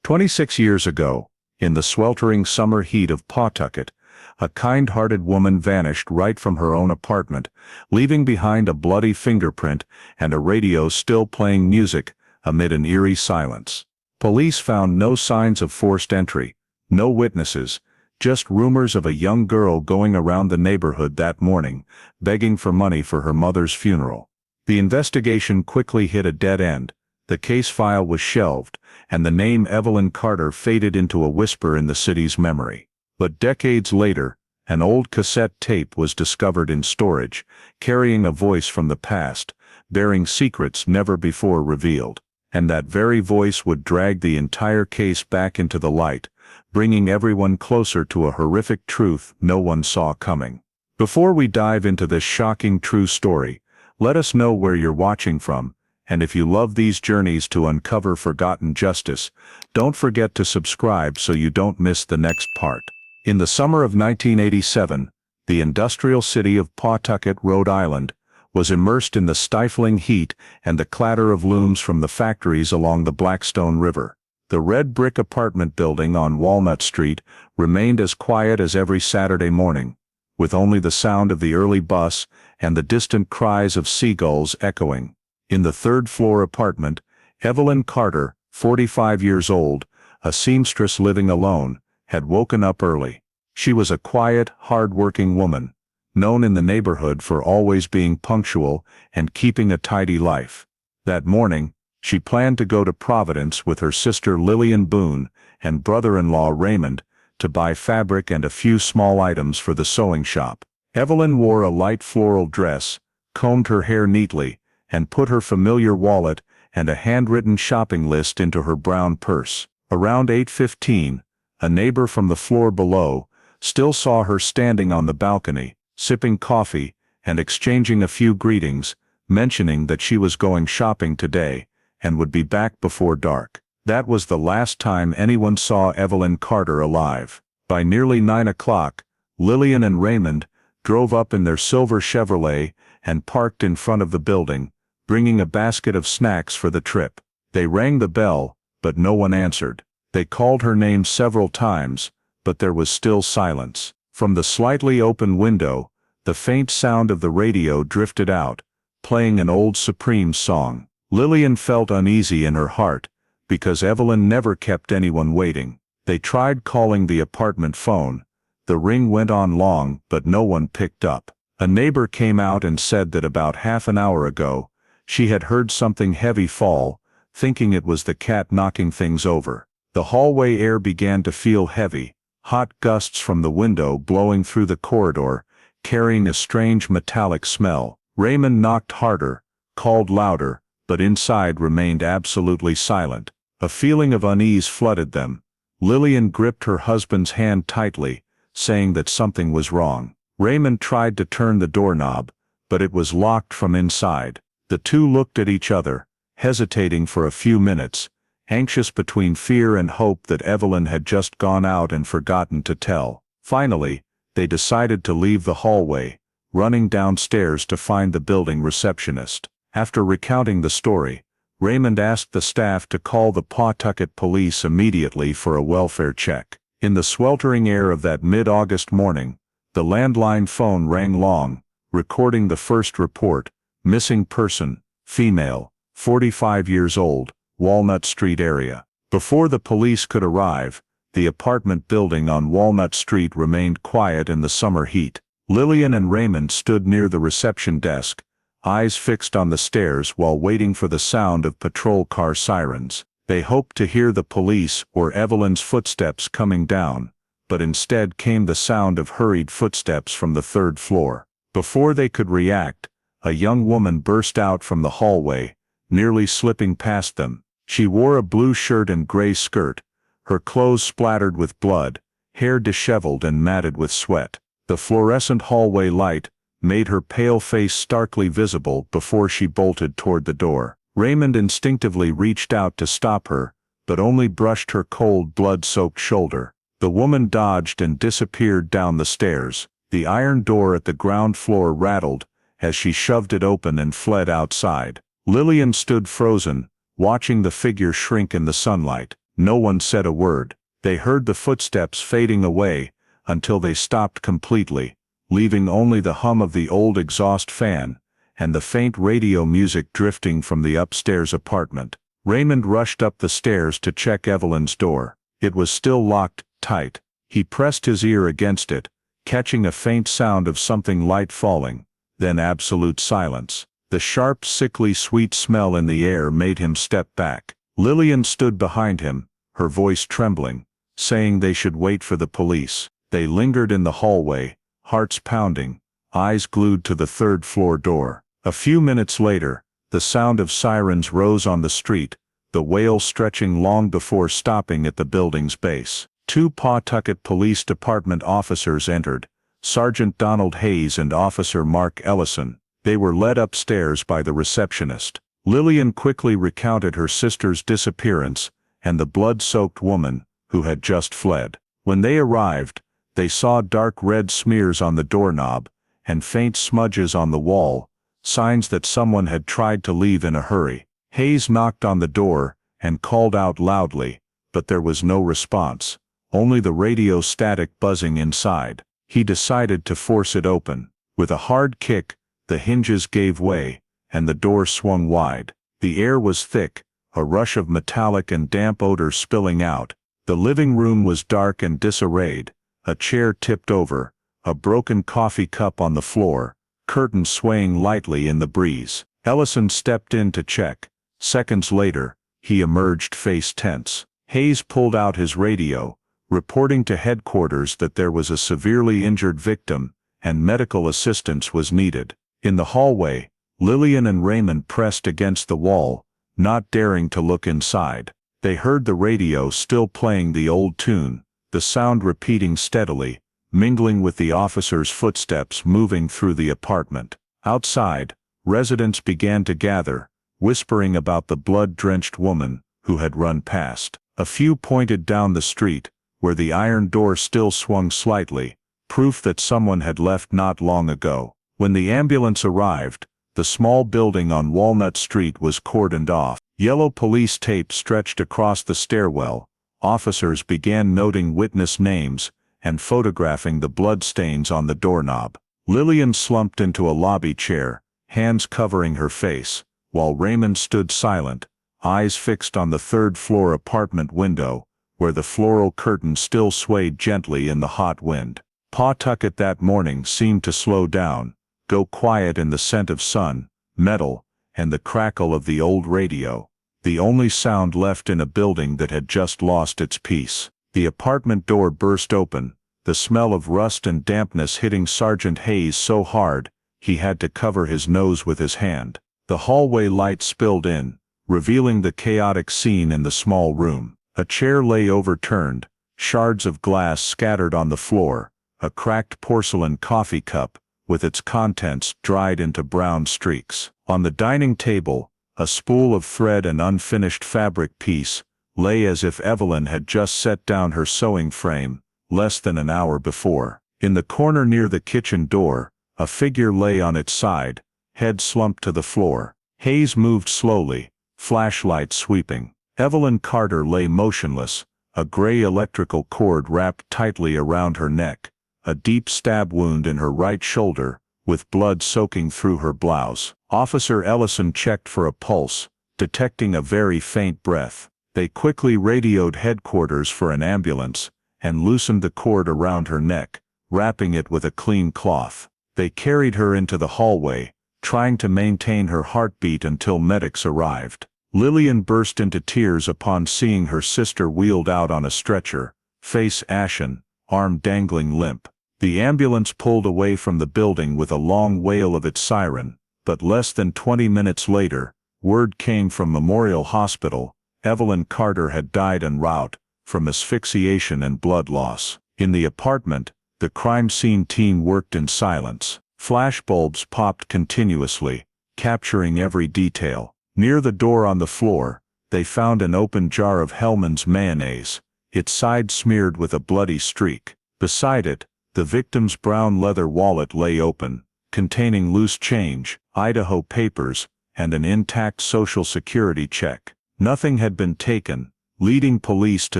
26 years ago, in the sweltering summer heat of Pawtucket, a kind-hearted woman vanished right from her own apartment, leaving behind a bloody fingerprint and a radio still playing music amid an eerie silence. Police found no signs of forced entry, no witnesses, just rumors of a young girl going around the neighborhood that morning, begging for money for her mother's funeral. The investigation quickly hit a dead end. The case file was shelved, and the name Evelyn Carter faded into a whisper in the city's memory. But decades later, an old cassette tape was discovered in storage, carrying a voice from the past, bearing secrets never before revealed. And that very voice would drag the entire case back into the light, bringing everyone closer to a horrific truth no one saw coming. Before we dive into this shocking true story, let us know where you're watching from, and if you love these journeys to uncover forgotten justice, don't forget to subscribe so you don't miss the next part. In the summer of 1987, the industrial city of Pawtucket, Rhode Island, was immersed in the stifling heat and the clatter of looms from the factories along the Blackstone River. The red brick apartment building on Walnut Street remained as quiet as every Saturday morning, with only the sound of the early bus and the distant cries of seagulls echoing. In the third-floor apartment, Evelyn Carter, 45 years old, a seamstress living alone, had woken up early. She was a quiet, hard-working woman, known in the neighborhood for always being punctual and keeping a tidy life. That morning, she planned to go to Providence with her sister Lillian Boone and brother-in-law Raymond to buy fabric and a few small items for the sewing shop. Evelyn wore a light floral dress, combed her hair neatly, and put her familiar wallet and a handwritten shopping list into her brown purse. Around 8:15, a neighbor from the floor below still saw her standing on the balcony, sipping coffee and exchanging a few greetings, mentioning that she was going shopping today and would be back before dark. That was the last time anyone saw Evelyn Carter alive. By nearly 9 o'clock, Lillian and Raymond drove up in their silver Chevrolet and parked in front of the building, bringing a basket of snacks for the trip. They rang the bell, but no one answered. They called her name several times, but there was still silence. From the slightly open window, the faint sound of the radio drifted out, playing an old Supreme song. Lillian felt uneasy in her heart, because Evelyn never kept anyone waiting. They tried calling the apartment phone. The ring went on long, but no one picked up. A neighbor came out and said that about half an hour ago, she had heard something heavy fall, thinking it was the cat knocking things over. The hallway air began to feel heavy, hot gusts from the window blowing through the corridor, carrying a strange metallic smell. Raymond knocked harder, called louder, but inside remained absolutely silent. A feeling of unease flooded them. Lillian gripped her husband's hand tightly, saying that something was wrong. Raymond tried to turn the doorknob, but it was locked from inside. The two looked at each other, hesitating for a few minutes, anxious between fear and hope that Evelyn had just gone out and forgotten to tell. Finally, they decided to leave the hallway, running downstairs to find the building receptionist. After recounting the story, Raymond asked the staff to call the Pawtucket police immediately for a welfare check. In the sweltering air of that mid-August morning, the landline phone rang long, recording the first report: missing person, female, 45 years old, Walnut Street area. Before the police could arrive, the apartment building on Walnut Street remained quiet in the summer heat. Lillian and Raymond stood near the reception desk, eyes fixed on the stairs while waiting for the sound of patrol car sirens. They hoped to hear the police or Evelyn's footsteps coming down, but instead came the sound of hurried footsteps from the third floor. Before they could react, a young woman burst out from the hallway, nearly slipping past them. She wore a blue shirt and gray skirt, her clothes splattered with blood, hair disheveled and matted with sweat. The fluorescent hallway light made her pale face starkly visible before she bolted toward the door. Raymond instinctively reached out to stop her, but only brushed her cold, blood-soaked shoulder. The woman dodged and disappeared down the stairs. The iron door at the ground floor rattled as she shoved it open and fled outside. Lillian stood frozen, watching the figure shrink in the sunlight. No one said a word. They heard the footsteps fading away until they stopped completely, leaving only the hum of the old exhaust fan and the faint radio music drifting from the upstairs apartment. Raymond rushed up the stairs to check Evelyn's door. It was still locked tight. He pressed his ear against it, catching a faint sound of something light falling, then absolute silence. The sharp, sickly sweet smell in the air made him step back. Lillian stood behind him, her voice trembling, saying they should wait for the police. They lingered in the hallway, hearts pounding, eyes glued to the third-floor door. A few minutes later, the sound of sirens rose on the street, the wail stretching long before stopping at the building's base. 2 Pawtucket Police Department officers entered, Sergeant Donald Hayes and Officer Mark Ellison. They were led upstairs by the receptionist. Lillian quickly recounted her sister's disappearance and the blood-soaked woman who had just fled. When they arrived, they saw dark red smears on the doorknob and faint smudges on the wall, signs that someone had tried to leave in a hurry. Hayes knocked on the door and called out loudly, but there was no response, only the radio static buzzing inside. He decided to force it open. With a hard kick, the hinges gave way, and the door swung wide. The air was thick, a rush of metallic and damp odor spilling out. The living room was dark and disarrayed, a chair tipped over, a broken coffee cup on the floor, curtains swaying lightly in the breeze. Ellison stepped in to check. Seconds later, he emerged face tense. Hayes pulled out his radio, reporting to headquarters that there was a severely injured victim, and medical assistance was needed. In the hallway, Lillian and Raymond pressed against the wall, not daring to look inside. They heard the radio still playing the old tune, the sound repeating steadily, mingling with the officers' footsteps moving through the apartment. Outside, residents began to gather, whispering about the blood-drenched woman who had run past. A few pointed down the street, where the iron door still swung slightly, proof that someone had left not long ago. When the ambulance arrived, the small building on Walnut Street was cordoned off. Yellow police tape stretched across the stairwell. Officers began noting witness names and photographing the bloodstains on the doorknob. Lillian slumped into a lobby chair, hands covering her face, while Raymond stood silent, eyes fixed on the third-floor apartment window, where the floral curtain still swayed gently in the hot wind. Pawtucket that morning seemed to slow down, go quiet in the scent of sun, metal, and the crackle of the old radio, the only sound left in a building that had just lost its peace. The apartment door burst open, the smell of rust and dampness hitting Sergeant Hayes so hard, he had to cover his nose with his hand. The hallway light spilled in, revealing the chaotic scene in the small room. A chair lay overturned, shards of glass scattered on the floor, a cracked porcelain coffee cup, with its contents dried into brown streaks. On the dining table, a spool of thread and unfinished fabric piece lay as if Evelyn had just set down her sewing frame, less than an hour before. In the corner near the kitchen door, a figure lay on its side, head slumped to the floor. Hayes moved slowly, flashlight sweeping. Evelyn Carter lay motionless, a gray electrical cord wrapped tightly around her neck, a deep stab wound in her right shoulder, with blood soaking through her blouse. Officer Ellison checked for a pulse, detecting a very faint breath. They quickly radioed headquarters for an ambulance, and loosened the cord around her neck, wrapping it with a clean cloth. They carried her into the hallway, trying to maintain her heartbeat until medics arrived. Lillian burst into tears upon seeing her sister wheeled out on a stretcher, face ashen, arm dangling limp. The ambulance pulled away from the building with a long wail of its siren, but less than 20 minutes later, word came from Memorial Hospital. Evelyn Carter had died en route, from asphyxiation and blood loss. In the apartment, the crime scene team worked in silence. Flashbulbs popped continuously, capturing every detail. Near the door on the floor, they found an open jar of Hellmann's mayonnaise, its side smeared with a bloody streak. Beside it, the victim's brown leather wallet lay open, containing loose change, Idaho papers, and an intact Social Security check. Nothing had been taken, leading police to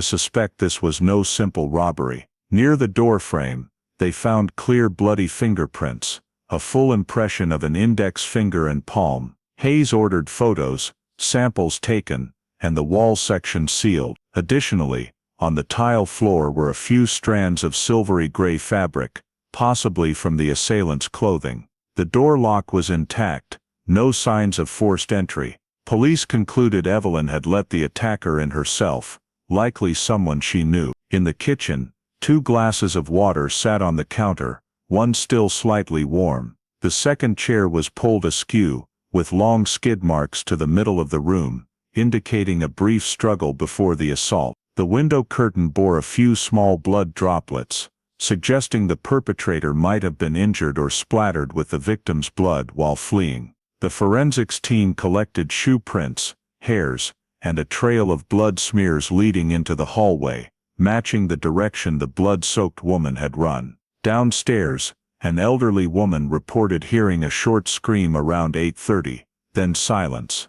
suspect this was no simple robbery. Near the doorframe, they found clear bloody fingerprints, a full impression of an index finger and palm. Hayes ordered photos, samples taken, and the wall section sealed. Additionally, on the tile floor were a few strands of silvery gray fabric, possibly from the assailant's clothing. The door lock was intact, no signs of forced entry. Police concluded Evelyn had let the attacker in herself, likely someone she knew. In the kitchen, 2 glasses of water sat on the counter, one still slightly warm. The second chair was pulled askew, with long skid marks to the middle of the room, indicating a brief struggle before the assault. The window curtain bore a few small blood droplets, suggesting the perpetrator might have been injured or splattered with the victim's blood while fleeing. The forensics team collected shoe prints, hairs, and a trail of blood smears leading into the hallway, matching the direction the blood-soaked woman had run. Downstairs, an elderly woman reported hearing a short scream around 8:30, then silence.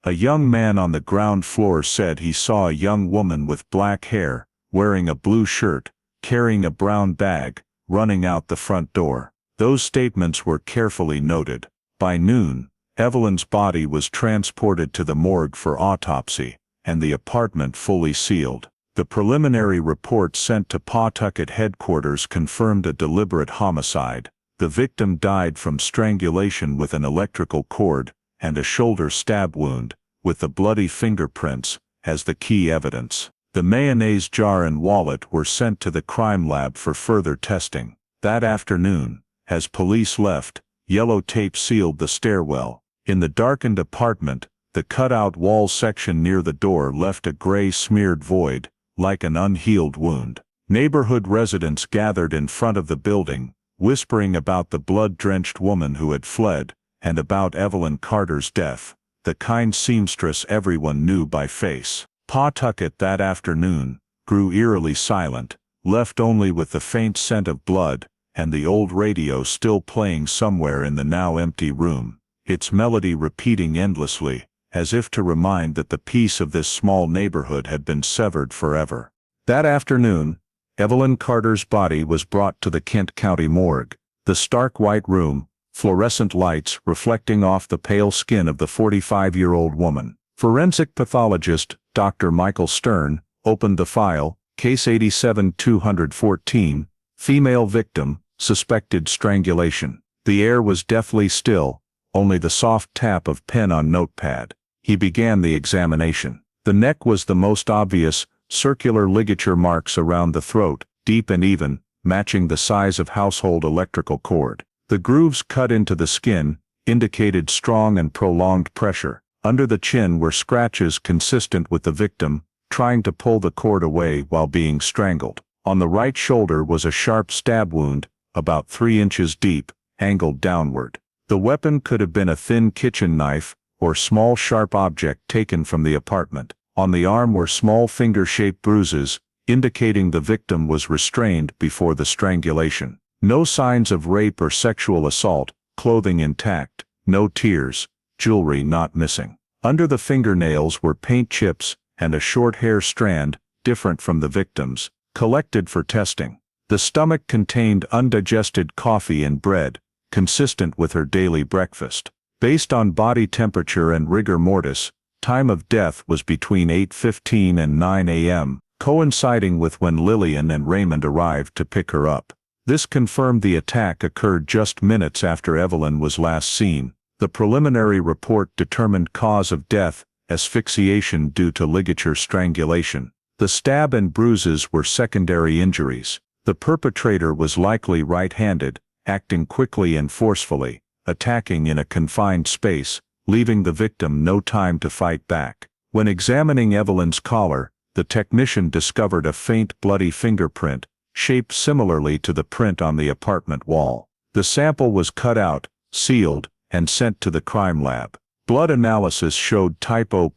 A young man on the ground floor said he saw a young woman with black hair, wearing a blue shirt, carrying a brown bag, running out the front door. Those statements were carefully noted. By noon, Evelyn's body was transported to the morgue for autopsy, and the apartment fully sealed. The preliminary report sent to Pawtucket headquarters confirmed a deliberate homicide. The victim died from strangulation with an electrical cord and a shoulder stab wound, with the bloody fingerprints as the key evidence. The mayonnaise jar and wallet were sent to the crime lab for further testing. That afternoon, as police left, yellow tape sealed the stairwell. In the darkened apartment, the cutout wall section near the door left a gray smeared void, like an unhealed wound. Neighborhood residents gathered in front of the building, whispering about the blood-drenched woman who had fled, and about Evelyn Carter's death, the kind seamstress everyone knew by face. Pawtucket that afternoon grew eerily silent, left only with the faint scent of blood, and the old radio still playing somewhere in the now empty room, its melody repeating endlessly, as if to remind that the peace of this small neighborhood had been severed forever. That afternoon, Evelyn Carter's body was brought to the Kent County morgue. The stark white room, fluorescent lights reflecting off the pale skin of the 45-year-old woman. Forensic pathologist Dr. Michael Stern opened the file, case 87-214, female victim, suspected strangulation. The air was deathly still, only the soft tap of pen on notepad. He began the examination. The neck was the most obvious, circular ligature marks around the throat, deep and even, matching the size of household electrical cord. The grooves cut into the skin indicated strong and prolonged pressure. Under the chin were scratches consistent with the victim trying to pull the cord away while being strangled. On the right shoulder was a sharp stab wound, about 3 inches deep, angled downward. The weapon could have been a thin kitchen knife or small sharp object taken from the apartment. On the arm were small finger-shaped bruises, indicating the victim was restrained before the strangulation. No signs of rape or sexual assault, clothing intact, no tears, jewelry not missing. Under the fingernails were paint chips and a short hair strand, different from the victim's, collected for testing. The stomach contained undigested coffee and bread, consistent with her daily breakfast. Based on body temperature and rigor mortis, time of death was between 8:15 and 9 a.m., coinciding with when Lillian and Raymond arrived to pick her up. This confirmed the attack occurred just minutes after Evelyn was last seen. The preliminary report determined cause of death, asphyxiation due to ligature strangulation. The stab and bruises were secondary injuries. The perpetrator was likely right-handed, acting quickly and forcefully, attacking in a confined space, leaving the victim no time to fight back. When examining Evelyn's collar, the technician discovered a faint bloody fingerprint, shaped similarly to the print on the apartment wall. The sample was cut out, sealed, and sent to the crime lab. Blood analysis showed type O+,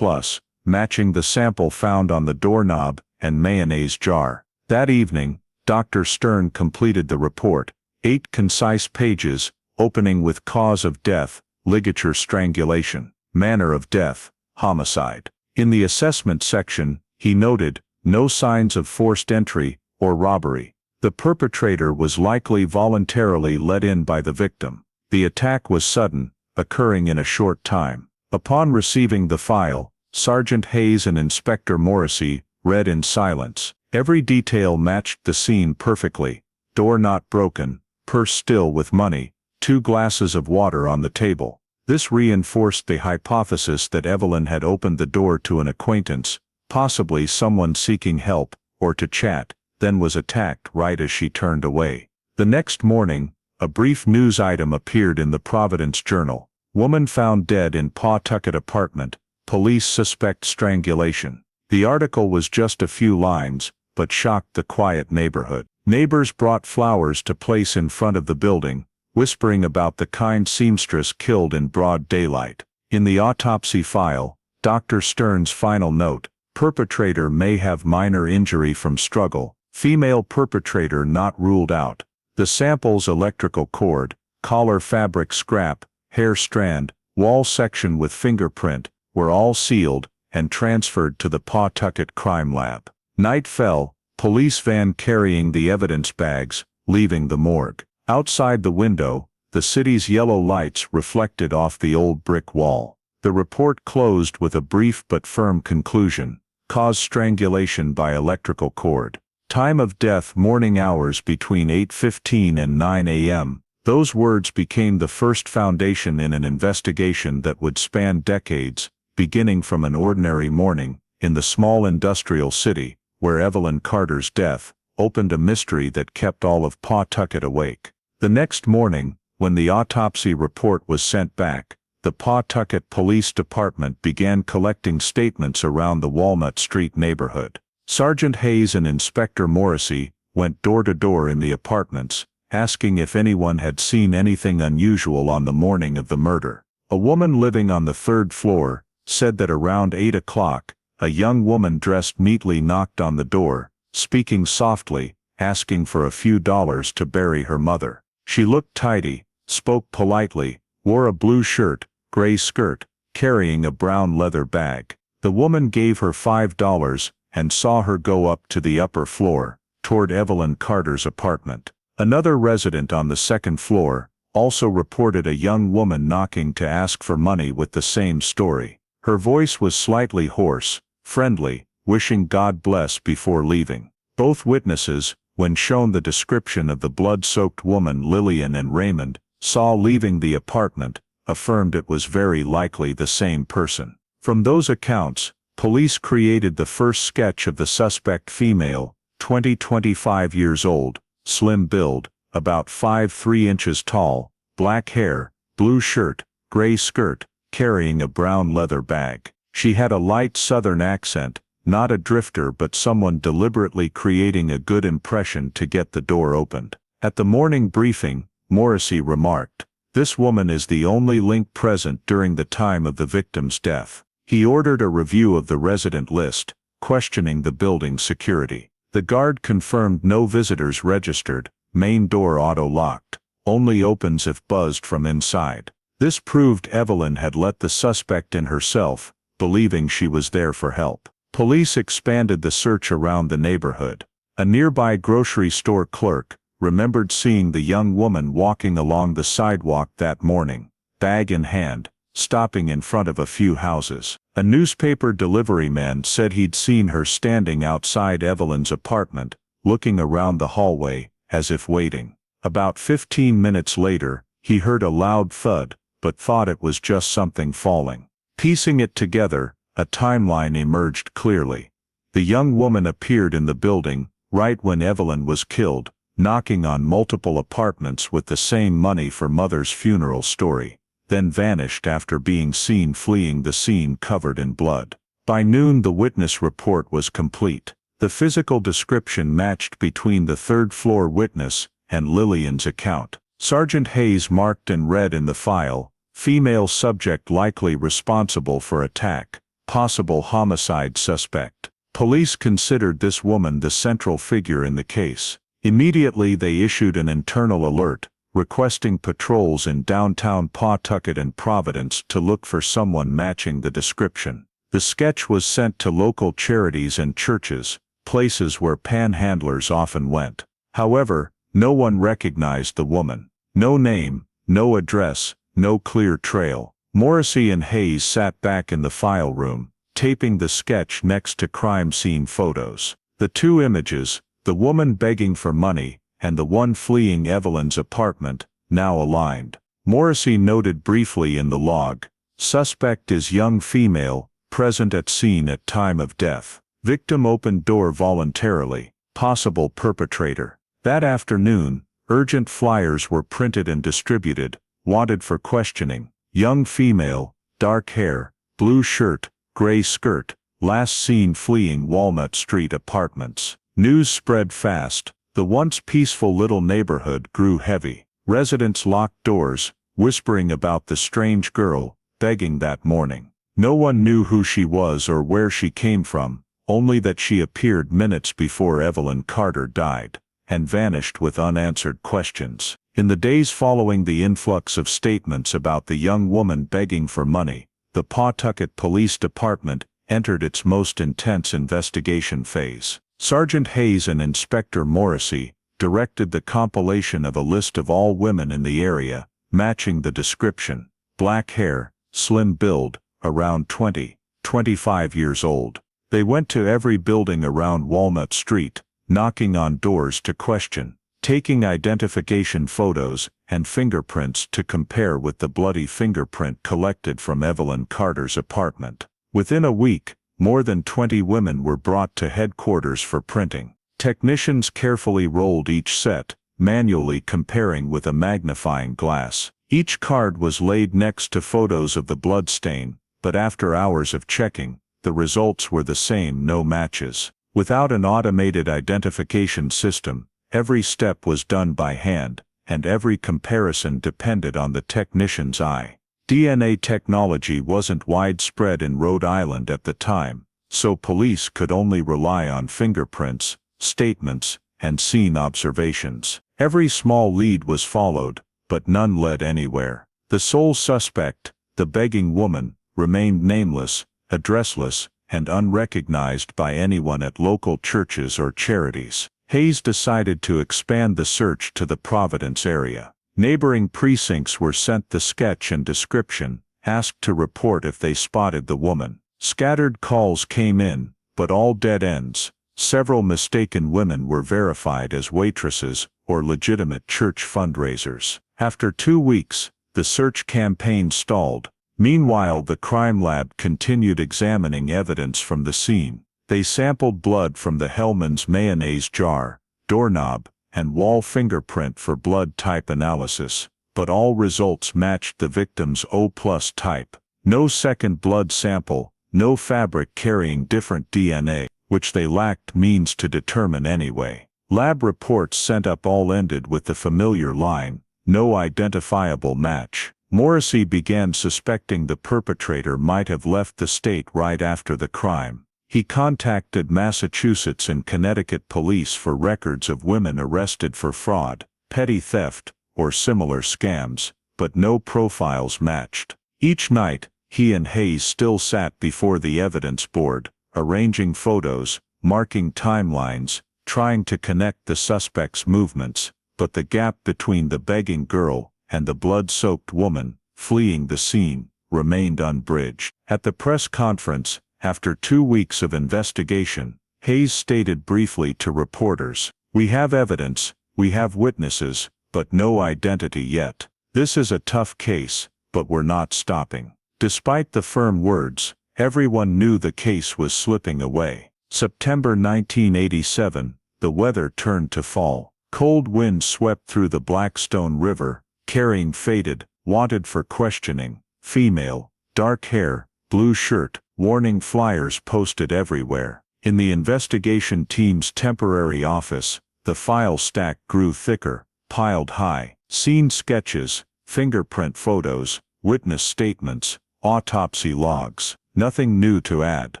matching the sample found on the doorknob and mayonnaise jar. That evening, Dr. Stern completed the report, 8 concise pages, opening with cause of death, ligature strangulation, manner of death, homicide. In the assessment section, He noted, no signs of forced entry or robbery. The perpetrator was likely voluntarily let in by the victim. The attack was sudden, occurring in a short time. Upon receiving the file, Sergeant Hayes and Inspector Morrissey read in silence. Every detail matched the scene perfectly. Door not broken, purse still with money, 2 glasses of water on the table. This reinforced the hypothesis that Evelyn had opened the door to an acquaintance, possibly someone seeking help, or to chat, then was attacked right as she turned away. The next morning, a brief news item appeared in the Providence Journal. Woman found dead in Pawtucket apartment. Police suspect strangulation. The article was just a few lines, but shocked the quiet neighborhood. Neighbors brought flowers to place in front of the building, whispering about the kind seamstress killed in broad daylight. In the autopsy file, Dr. Stern's final note: perpetrator may have minor injury from struggle. Female perpetrator not ruled out. The samples: electrical cord, collar fabric scrap, hair strand, wall section with fingerprint, were all sealed and transferred to the Pawtucket crime lab. Night fell, police van carrying the evidence bags, leaving the morgue. Outside the window, the city's yellow lights reflected off the old brick wall. The report closed with a brief but firm conclusion: cause strangulation by electrical cord. Time of death: morning hours between 8:15 and 9 a.m. Those words became the first foundation in an investigation that would span decades, beginning from an ordinary morning in the small industrial city, where Evelyn Carter's death opened a mystery that kept all of Pawtucket awake. The next morning, when the autopsy report was sent back, the Pawtucket Police Department began collecting statements around the Walnut Street neighborhood. Sergeant Hayes and Inspector Morrissey went door to door in the apartments, asking if anyone had seen anything unusual on the morning of the murder. A woman living on the 3rd floor said that around 8 o'clock, a young woman dressed neatly knocked on the door, speaking softly, asking for a few dollars to bury her mother. She looked tidy, spoke politely, wore a blue shirt, gray skirt, carrying a brown leather bag. The woman gave her $5 and saw her go up to the upper floor, toward Evelyn Carter's apartment. Another resident on the 2nd floor also reported a young woman knocking to ask for money with the same story. Her voice was slightly hoarse, friendly, wishing God bless before leaving. Both witnesses, when shown the description of the blood-soaked woman Lillian and Raymond saw leaving the apartment, affirmed it was very likely the same person. From those accounts, police created the first sketch of the suspect: female, 20-25 years old, slim build, about 5'3" tall, black hair, blue shirt, gray skirt, carrying a brown leather bag. She had a light southern accent, not a drifter but someone deliberately creating a good impression to get the door opened. At the morning briefing, Morrissey remarked, "This woman is the only link present during the time of the victim's death." He ordered a review of the resident list, questioning the building's security. The guard confirmed no visitors registered, main door auto-locked, only opens if buzzed from inside. This proved Evelyn had let the suspect in herself, believing she was there for help. Police expanded the search around the neighborhood. A nearby grocery store clerk remembered seeing the young woman walking along the sidewalk that morning, bag in hand, stopping in front of a few houses. A newspaper delivery man said he'd seen her standing outside Evelyn's apartment, looking around the hallway, as if waiting. About 15 minutes later, he heard a loud thud, but thought it was just something falling. Piecing it together, a timeline emerged clearly. The young woman appeared in the building, right when Evelyn was killed, knocking on multiple apartments with the same money for mother's funeral story, then vanished after being seen fleeing the scene covered in blood. By noon the witness report was complete. The physical description matched between the 3rd floor witness and Lillian's account. Sergeant Hayes marked and read in the file, "Female subject likely responsible for attack, possible homicide suspect." Police considered this woman the central figure in the case. Immediately they issued an internal alert, requesting patrols in downtown Pawtucket and Providence to look for someone matching the description. The sketch was sent to local charities and churches, places where panhandlers often went. However, no one recognized the woman. No name, no address, no clear trail. Morrissey and Hayes sat back in the file room, taping the sketch next to crime scene photos. The two images, the woman begging for money, and the one fleeing Evelyn's apartment, now aligned. Morrissey noted briefly in the log, "Suspect is young female, present at scene at time of death. Victim opened door voluntarily, possible perpetrator." That afternoon, urgent flyers were printed and distributed, wanted for questioning. Young female, dark hair, blue shirt, gray skirt, last seen fleeing Walnut Street apartments. News spread fast. The once peaceful little neighborhood grew heavy. Residents locked doors, whispering about the strange girl, begging that morning. No one knew who she was or where she came from, only that she appeared minutes before Evelyn Carter died, and vanished with unanswered questions. In the days following the influx of statements about the young woman begging for money, the Pawtucket Police Department entered its most intense investigation phase. Sergeant Hayes and Inspector Morrissey directed the compilation of a list of all women in the area, matching the description: black hair, slim build, around 25 years old. They went to every building around Walnut Street, knocking on doors to question, taking identification photos and fingerprints to compare with the bloody fingerprint collected from Evelyn Carter's apartment. Within a week, more than 20 women were brought to headquarters for printing. Technicians carefully rolled each set, manually comparing with a magnifying glass. Each card was laid next to photos of the blood stain, but after hours of checking, the results were the same: no matches. Without an automated identification system, every step was done by hand, and every comparison depended on the technician's eye. DNA technology wasn't widespread in Rhode Island at the time, so police could only rely on fingerprints, statements, and scene observations. Every small lead was followed, but none led anywhere. The sole suspect, the begging woman, remained nameless, addressless, and unrecognized by anyone at local churches or charities. Hayes decided to expand the search to the Providence area. Neighboring precincts were sent the sketch and description, asked to report if they spotted the woman. Scattered calls came in, but all dead ends. Several mistaken women were verified as waitresses or legitimate church fundraisers. After 2 weeks, the search campaign stalled. Meanwhile, the crime lab continued examining evidence from the scene. They sampled blood from the Hellman's mayonnaise jar, doorknob, and wall fingerprint for blood type analysis, but all results matched the victim's O+ type. No second blood sample, no fabric carrying different DNA, which they lacked means to determine anyway. Lab reports sent up all ended with the familiar line, "No identifiable match." Morrissey began suspecting the perpetrator might have left the state right after the crime. He contacted Massachusetts and Connecticut police for records of women arrested for fraud, petty theft, or similar scams, but no profiles matched. Each night, he and Hayes still sat before the evidence board, arranging photos, marking timelines, trying to connect the suspect's movements, but the gap between the begging girl and the blood-soaked woman, fleeing the scene, remained unbridged. At the press conference, after 2 weeks of investigation, Hayes stated briefly to reporters, "We have evidence, we have witnesses, but no identity yet. This is a tough case, but we're not stopping." Despite the firm words, everyone knew the case was slipping away. September 1987, the weather turned to fall. Cold winds swept through the Blackstone River, carrying faded, wanted for questioning, female, dark hair, blue shirt, warning flyers posted everywhere. In the investigation team's temporary office, the file stack grew thicker, piled high. Scene sketches, fingerprint photos, witness statements, autopsy logs. Nothing new to add.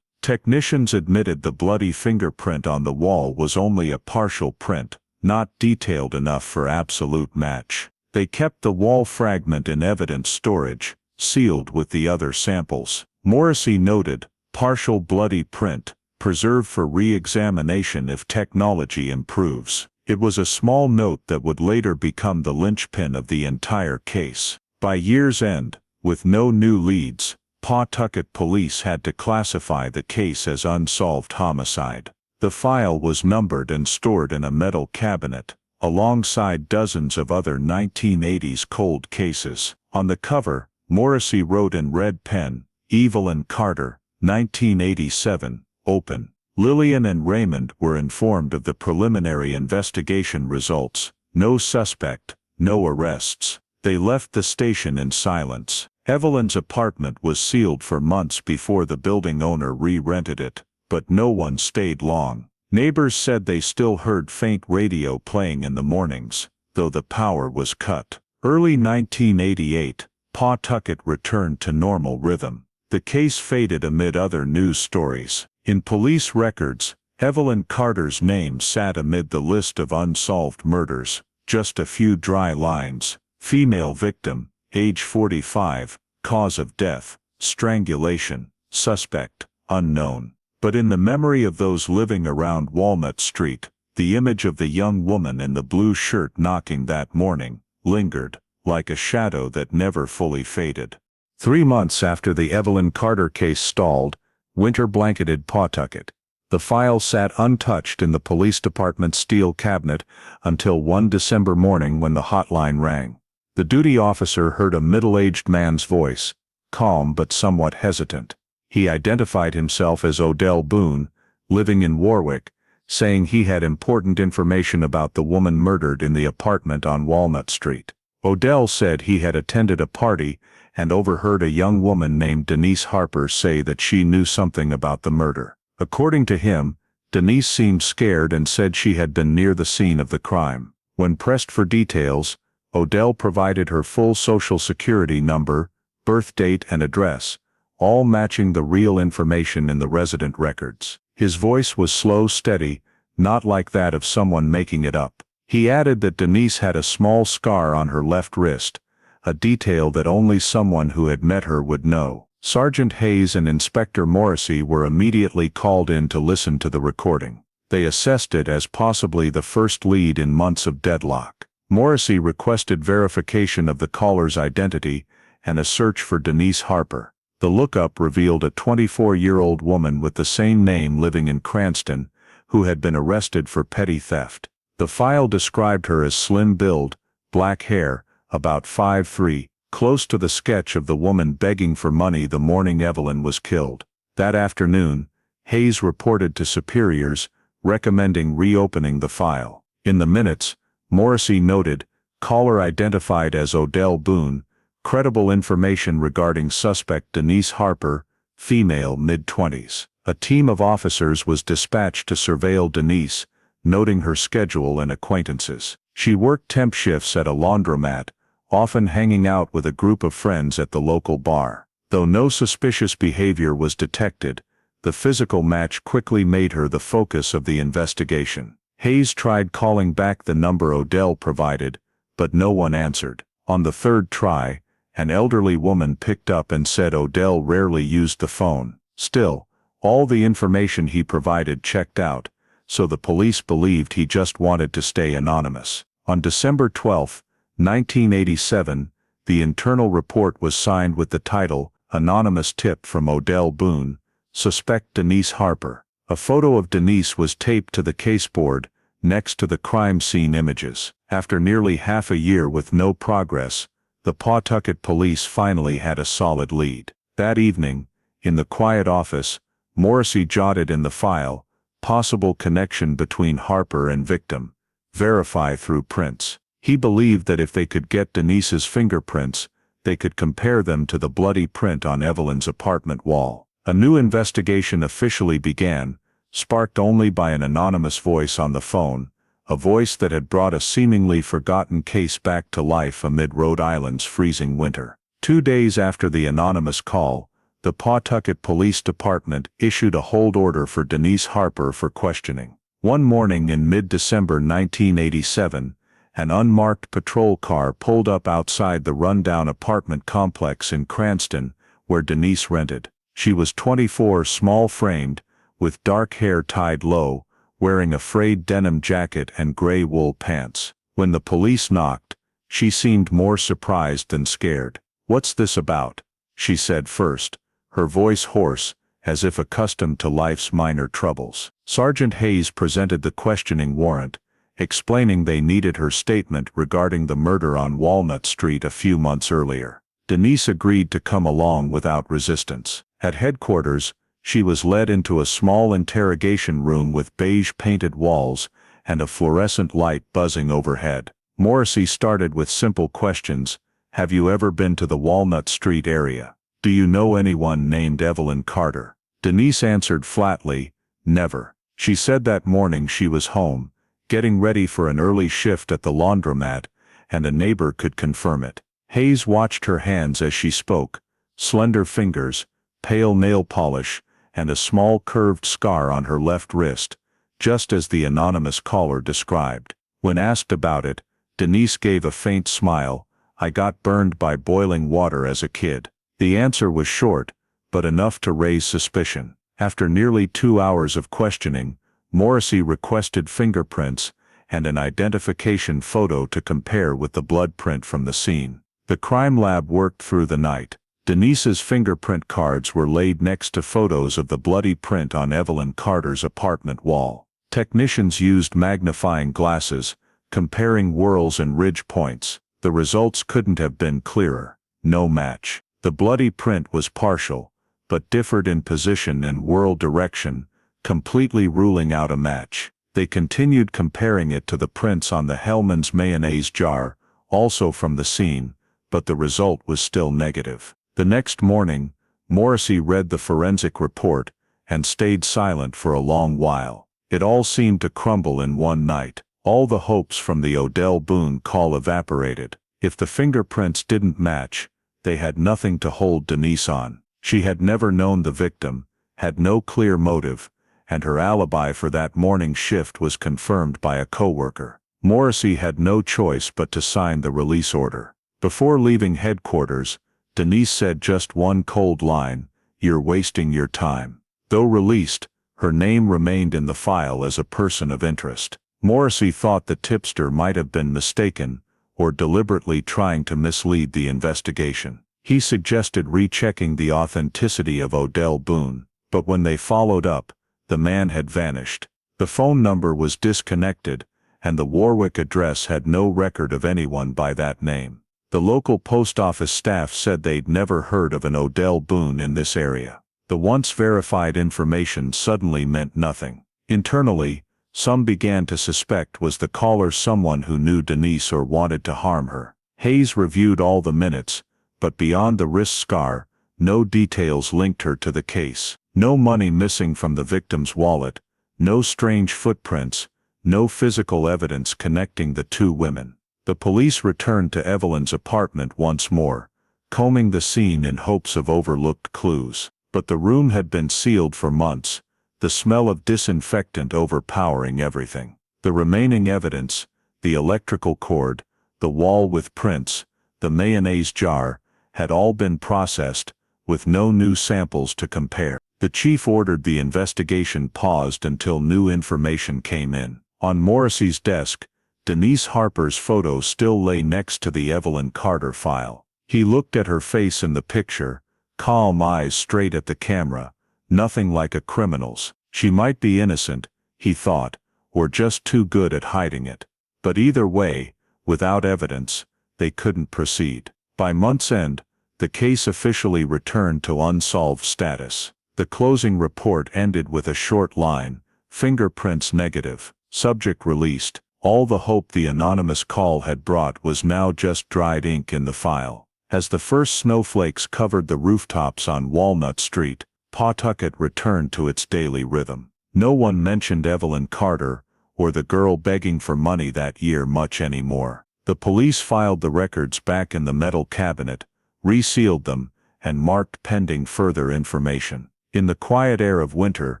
Technicians admitted the bloody fingerprint on the wall was only a partial print, not detailed enough for absolute match. They kept the wall fragment in evidence storage, sealed with the other samples. Morrissey noted, partial bloody print, preserved for re-examination if technology improves. It was a small note that would later become the linchpin of the entire case. By year's end, with no new leads, Pawtucket police had to classify the case as unsolved homicide. The file was numbered and stored in a metal cabinet, alongside dozens of other 1980s cold cases. On the cover, Morrissey wrote in red pen, "Evelyn Carter, 1987, open." Lillian and Raymond were informed of the preliminary investigation results. No suspect, no arrests. They left the station in silence. Evelyn's apartment was sealed for months before the building owner re-rented it, but no one stayed long. Neighbors said they still heard faint radio playing in the mornings, though the power was cut. Early 1988, Pawtucket returned to normal rhythm. The case faded amid other news stories. In police records, Evelyn Carter's name sat amid the list of unsolved murders. Just a few dry lines: female victim, age 45, cause of death, strangulation, suspect, unknown. But in the memory of those living around Walnut Street, the image of the young woman in the blue shirt knocking that morning lingered, like a shadow that never fully faded. 3 months after the Evelyn Carter case stalled, winter blanketed Pawtucket. The file sat untouched in the police department's steel cabinet until one December morning when the hotline rang. The duty officer heard a middle-aged man's voice, calm but somewhat hesitant. He identified himself as Odell Boone, living in Warwick, saying he had important information about the woman murdered in the apartment on Walnut Street. Odell said he had attended a party and overheard a young woman named Denise Harper say that she knew something about the murder. According to him, Denise seemed scared and said she had been near the scene of the crime. When pressed for details, Odell provided her full social security number, birth date and address, all matching the real information in the resident records. His voice was slow, steady, not like that of someone making it up. He added that Denise had a small scar on her left wrist, a detail that only someone who had met her would know. Sergeant Hayes and Inspector Morrissey were immediately called in to listen to the recording. They assessed it as possibly the first lead in months of deadlock. Morrissey requested verification of the caller's identity and a search for Denise Harper. The lookup revealed a 24-year-old woman with the same name living in Cranston, who had been arrested for petty theft. The file described her as slim-build, black hair, about 5'3", close to the sketch of the woman begging for money the morning Evelyn was killed. That afternoon, Hayes reported to superiors, recommending reopening the file. In the minutes, Morrissey noted, caller identified as Odell Boone, credible information regarding suspect Denise Harper, female mid-20s. A team of officers was dispatched to surveil Denise, noting her schedule and acquaintances. She worked temp shifts at a laundromat, often hanging out with a group of friends at the local bar. Though no suspicious behavior was detected, the physical match quickly made her the focus of the investigation. Hayes tried calling back the number Odell provided, but no one answered. On the third try, an elderly woman picked up and said Odell rarely used the phone. Still, all the information he provided checked out, so the police believed he just wanted to stay anonymous. On December 12, 1987, the internal report was signed with the title, "Anonymous Tip from Odell Boone, Suspect Denise Harper." A photo of Denise was taped to the caseboard, next to the crime scene images. After nearly half a year with no progress, the Pawtucket police finally had a solid lead. That evening, in the quiet office, Morrissey jotted in the file, possible connection between Harper and victim, verify through prints. He believed that if they could get Denise's fingerprints, they could compare them to the bloody print on Evelyn's apartment wall. A new investigation officially began, sparked only by an anonymous voice on the phone, a voice that had brought a seemingly forgotten case back to life amid Rhode Island's freezing winter. 2 days after the anonymous call, the Pawtucket Police Department issued a hold order for Denise Harper for questioning. One morning in mid-December 1987, an unmarked patrol car pulled up outside the rundown apartment complex in Cranston, where Denise rented. She was 24, small-framed, with dark hair tied low, wearing a frayed denim jacket and gray wool pants. When the police knocked, she seemed more surprised than scared. "What's this about?" she said first, her voice hoarse, as if accustomed to life's minor troubles. Sergeant Hayes presented the questioning warrant, explaining they needed her statement regarding the murder on Walnut Street a few months earlier. Denise agreed to come along without resistance. At headquarters, she was led into a small interrogation room with beige-painted walls and a fluorescent light buzzing overhead. Morrissey started with simple questions. "Have you ever been to the Walnut Street area? Do you know anyone named Evelyn Carter?" Denise answered flatly, "Never." She said that morning she was home, getting ready for an early shift at the laundromat, and a neighbor could confirm it. Hayes watched her hands as she spoke, slender fingers, pale nail polish, and a small curved scar on her left wrist, just as the anonymous caller described. When asked about it, Denise gave a faint smile. "I got burned by boiling water as a kid." The answer was short, but enough to raise suspicion. After nearly 2 hours of questioning, Morrissey requested fingerprints and an identification photo to compare with the blood print from the scene. The crime lab worked through the night. Denise's fingerprint cards were laid next to photos of the bloody print on Evelyn Carter's apartment wall. Technicians used magnifying glasses, comparing whorls and ridge points. The results couldn't have been clearer. No match. The bloody print was partial, but differed in position and whorl direction, completely ruling out a match. They continued comparing it to the prints on the Hellmann's mayonnaise jar, also from the scene, but the result was still negative. The next morning, Morrissey read the forensic report and stayed silent for a long while. It all seemed to crumble in one night. All the hopes from the Odell Boone call evaporated. If the fingerprints didn't match, they had nothing to hold Denise on. She had never known the victim, had no clear motive, and her alibi for that morning shift was confirmed by a coworker. Morrissey had no choice but to sign the release order. Before leaving headquarters, Denise said just one cold line, "You're wasting your time." Though released, her name remained in the file as a person of interest. Morrissey thought the tipster might have been mistaken, or deliberately trying to mislead the investigation. He suggested rechecking the authenticity of Odell Boone, but when they followed up, the man had vanished. The phone number was disconnected, and the Warwick address had no record of anyone by that name. The local post office staff said they'd never heard of an Odell Boone in this area. The once verified information suddenly meant nothing. Internally, some began to suspect was the caller someone who knew Denise or wanted to harm her. Hayes reviewed all the minutes, but beyond the wrist scar, no details linked her to the case. No money missing from the victim's wallet, no strange footprints, no physical evidence connecting the two women. The police returned to Evelyn's apartment once more, combing the scene in hopes of overlooked clues. But the room had been sealed for months, the smell of disinfectant overpowering everything. The remaining evidence, the electrical cord, the wall with prints, the mayonnaise jar, had all been processed, with no new samples to compare. The chief ordered the investigation paused until new information came in. On Morrissey's desk, Denise Harper's photo still lay next to the Evelyn Carter file. He looked at her face in the picture, calm eyes straight at the camera, nothing like a criminal's. She might be innocent, he thought, or just too good at hiding it. But either way, without evidence, they couldn't proceed. By month's end, the case officially returned to unsolved status. The closing report ended with a short line, "Fingerprints negative, subject released." All the hope the anonymous call had brought was now just dried ink in the file. As the first snowflakes covered the rooftops on Walnut Street, Pawtucket returned to its daily rhythm. No one mentioned Evelyn Carter, or the girl begging for money that year much anymore. The police filed the records back in the metal cabinet, resealed them, and marked pending further information. In the quiet air of winter,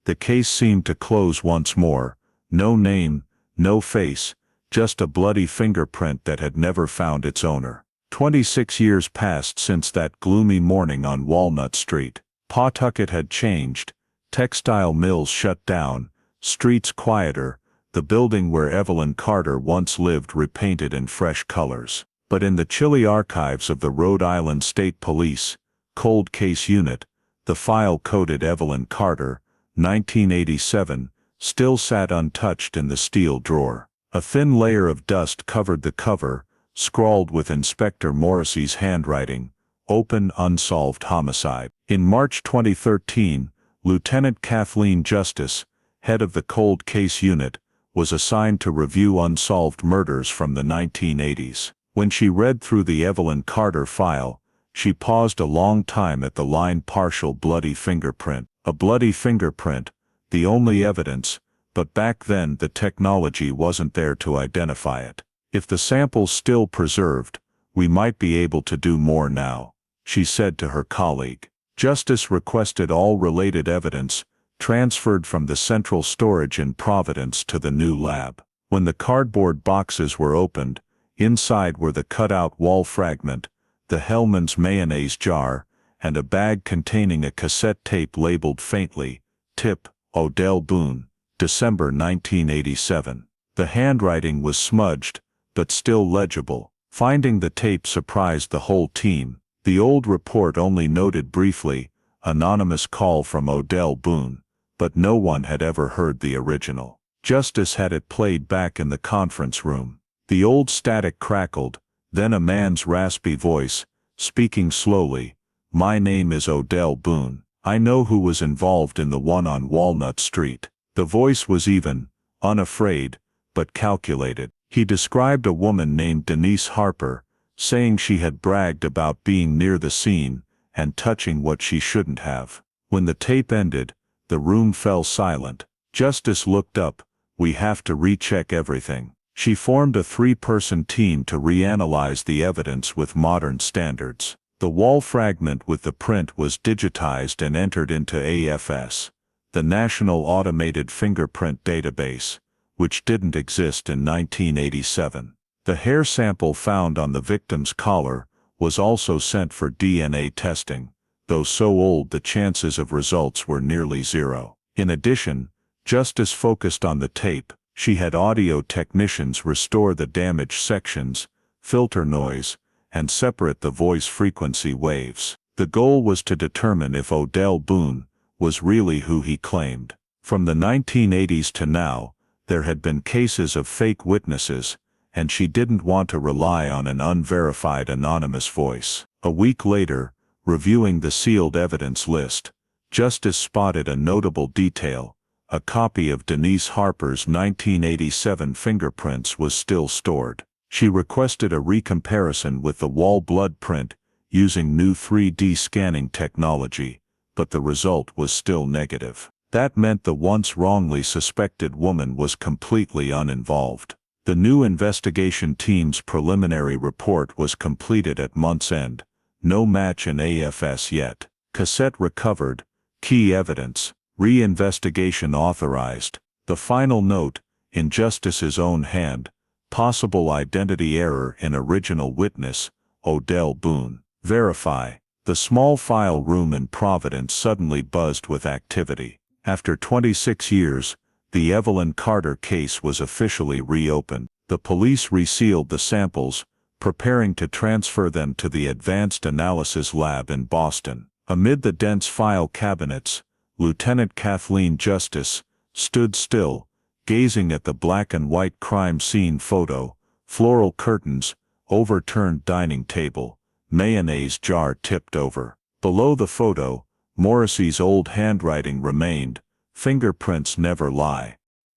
the case seemed to close once more. No name, no face, just a bloody fingerprint that had never found its owner. 26 years passed since that gloomy morning on Walnut Street. Pawtucket had changed, textile mills shut down, streets quieter, the building where Evelyn Carter once lived repainted in fresh colors. But in the chilly archives of the Rhode Island State Police Cold Case Unit, the file-coded Evelyn Carter, 1987, still sat untouched in the steel drawer. A thin layer of dust covered the cover, scrawled with Inspector Morrissey's handwriting, "Open Unsolved Homicide." In March 2013, Lieutenant Kathleen Justice, head of the Cold Case Unit, was assigned to review unsolved murders from the 1980s. When she read through the Evelyn Carter file, she paused a long time at the line "partial bloody fingerprint." A bloody fingerprint, the only evidence, but back then the technology wasn't there to identify it. "If the sample's still preserved, we might be able to do more now," she said to her colleague. Justice requested all related evidence transferred from the central storage in Providence to the new lab. When the cardboard boxes were opened, inside were the cut-out wall fragment, the Hellmann's mayonnaise jar, and a bag containing a cassette tape labeled faintly, "Tip, Odell Boone, December 1987. The handwriting was smudged, but still legible. Finding the tape surprised the whole team. The old report only noted briefly, "Anonymous call from Odell Boone," but no one had ever heard the original. Justice had it played back in the conference room. The old static crackled, then a man's raspy voice, speaking slowly, "My name is Odell Boone. I know who was involved in the one on Walnut Street." The voice was even, unafraid, but calculated. He described a woman named Denise Harper, saying she had bragged about being near the scene and touching what she shouldn't have. When the tape ended, the room fell silent. Justice looked up. "We have to recheck everything." She formed a 3-person team to reanalyze the evidence with modern standards. The wall fragment with the print was digitized and entered into AFS, the National Automated Fingerprint Database, which didn't exist in 1987. The hair sample found on the victim's collar was also sent for DNA testing, though so old the chances of results were nearly zero. In addition, Justice focused on the tape. She had audio technicians restore the damaged sections, filter noise, and separate the voice frequency waves. The goal was to determine if Odell Boone was really who he claimed. From the 1980s to now, there had been cases of fake witnesses, and she didn't want to rely on an unverified anonymous voice. A week later, reviewing the sealed evidence list, Justice spotted a notable detail. A copy of Denise Harper's 1987 fingerprints was still stored. She requested a recomparison with the wall blood print using new 3D scanning technology, but the result was still negative. That meant the once wrongly suspected woman was completely uninvolved. The new investigation team's preliminary report was completed at month's end. No match in AFS yet. Cassette recovered. Key evidence. Re-investigation authorized. The final note, in Justice's own hand, possible identity error in original witness, Odell Boone. Verify. The small file room in Providence suddenly buzzed with activity. After 26 years, the Evelyn Carter case was officially reopened. The police resealed the samples, preparing to transfer them to the Advanced Analysis Lab in Boston. Amid the dense file cabinets, Lieutenant Kathleen Justice stood still, gazing at the black and white crime scene photo, floral curtains, overturned dining table, mayonnaise jar tipped over. Below the photo, Morrissey's old handwriting remained, "Fingerprints never lie."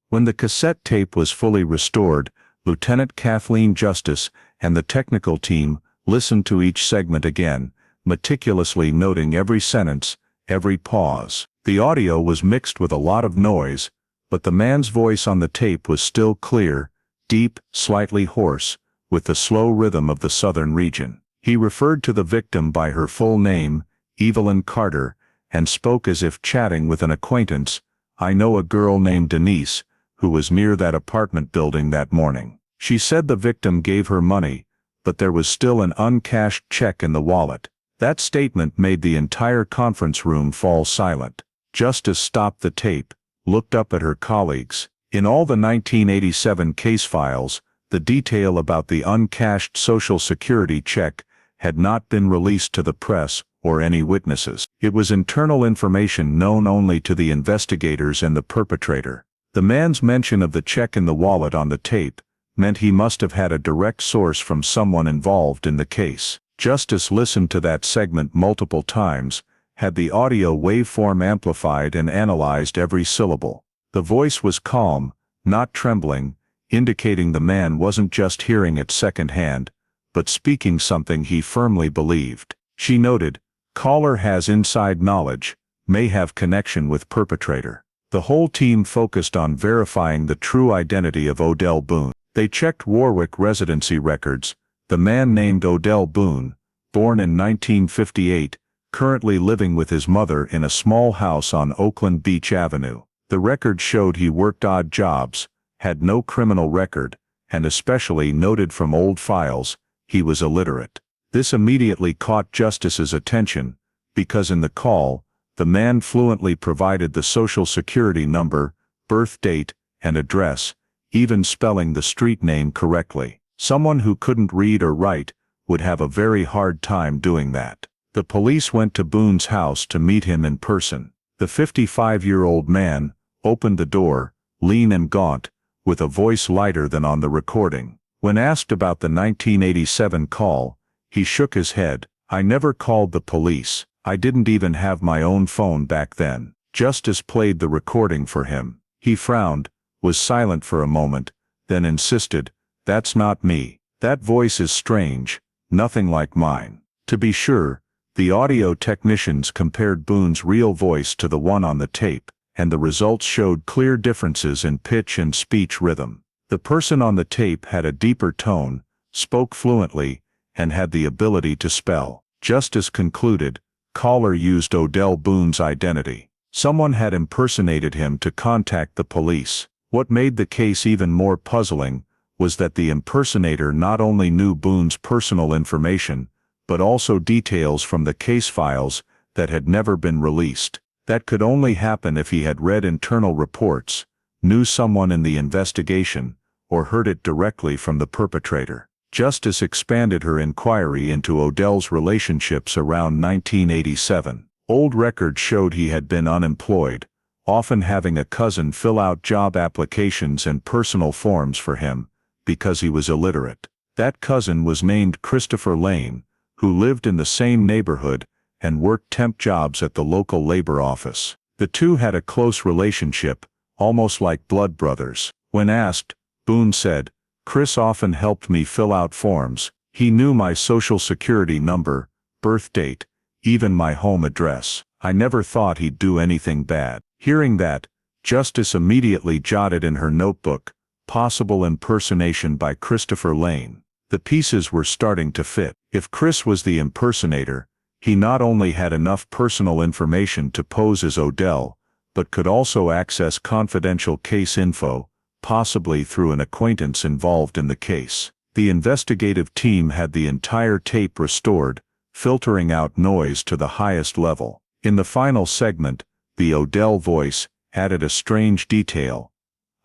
When the cassette tape was fully restored, Lieutenant Kathleen Justice and the technical team listened to each segment again, meticulously noting every sentence, every pause. The audio was mixed with a lot of noise, but the man's voice on the tape was still clear, deep, slightly hoarse, with the slow rhythm of the southern region. He referred to the victim by her full name, Evelyn Carter, and spoke as if chatting with an acquaintance. "I know a girl named Denise, who was near that apartment building that morning. She said the victim gave her money, but there was still an uncashed check in the wallet. That statement made the entire conference room fall silent. Justice stopped the tape, looked up at her colleagues. In all the 1987 case files, the detail about the uncashed Social Security check had not been released to the press or any witnesses. It was internal information known only to the investigators and the perpetrator. The man's mention of the check in the wallet on the tape meant he must have had a direct source from someone involved in the case. Justice listened to that segment multiple times, had the audio waveform amplified and analyzed every syllable. The voice was calm, not trembling, indicating the man wasn't just hearing it secondhand, but speaking something he firmly believed. She noted, "Caller has inside knowledge, may have connection with perpetrator." The whole team focused on verifying the true identity of Odell Boone. They checked Warwick residency records. The man named Odell Boone, born in 1958, currently living with his mother in a small house on Oakland Beach Avenue. The record showed he worked odd jobs, had no criminal record, and especially noted from old files, he was illiterate. This immediately caught Justice's attention, because in the call, the man fluently provided the Social Security number, birth date, and address, even spelling the street name correctly. Someone who couldn't read or write would have a very hard time doing that. The police went to Boone's house to meet him in person. The 55-year-old man opened the door, lean and gaunt, with a voice lighter than on the recording. When asked about the 1987 call, he shook his head. "I never called the police. I didn't even have my own phone back then." Justice played the recording for him. He frowned, was silent for a moment, then insisted, "That's not me. That voice is strange, nothing like mine." To be sure, the audio technicians compared Boone's real voice to the one on the tape, and the results showed clear differences in pitch and speech rhythm. The person on the tape had a deeper tone, spoke fluently, and had the ability to spell. Justice concluded, caller used Odell Boone's identity. Someone had impersonated him to contact the police. What made the case even more puzzling was that the impersonator not only knew Boone's personal information, but also details from the case files that had never been released. That could only happen if he had read internal reports, knew someone in the investigation, or heard it directly from the perpetrator. Justice expanded her inquiry into Odell's relationships around 1987. Old records showed he had been unemployed, often having a cousin fill out job applications and personal forms for him, because he was illiterate. That cousin was named Christopher Lane, who lived in the same neighborhood and worked temp jobs at the local labor office. The two had a close relationship, almost like blood brothers. When asked, Boone said, "Chris often helped me fill out forms. He knew my Social Security number, birth date, even my home address. I never thought he'd do anything bad." Hearing that, Justice immediately jotted in her notebook, "Possible impersonation by Christopher Lane." The pieces were starting to fit. If Chris was the impersonator, he not only had enough personal information to pose as Odell, but could also access confidential case info, possibly through an acquaintance involved in the case. The investigative team had the entire tape restored, filtering out noise to the highest level. In the final segment, the Odell voice added a strange detail.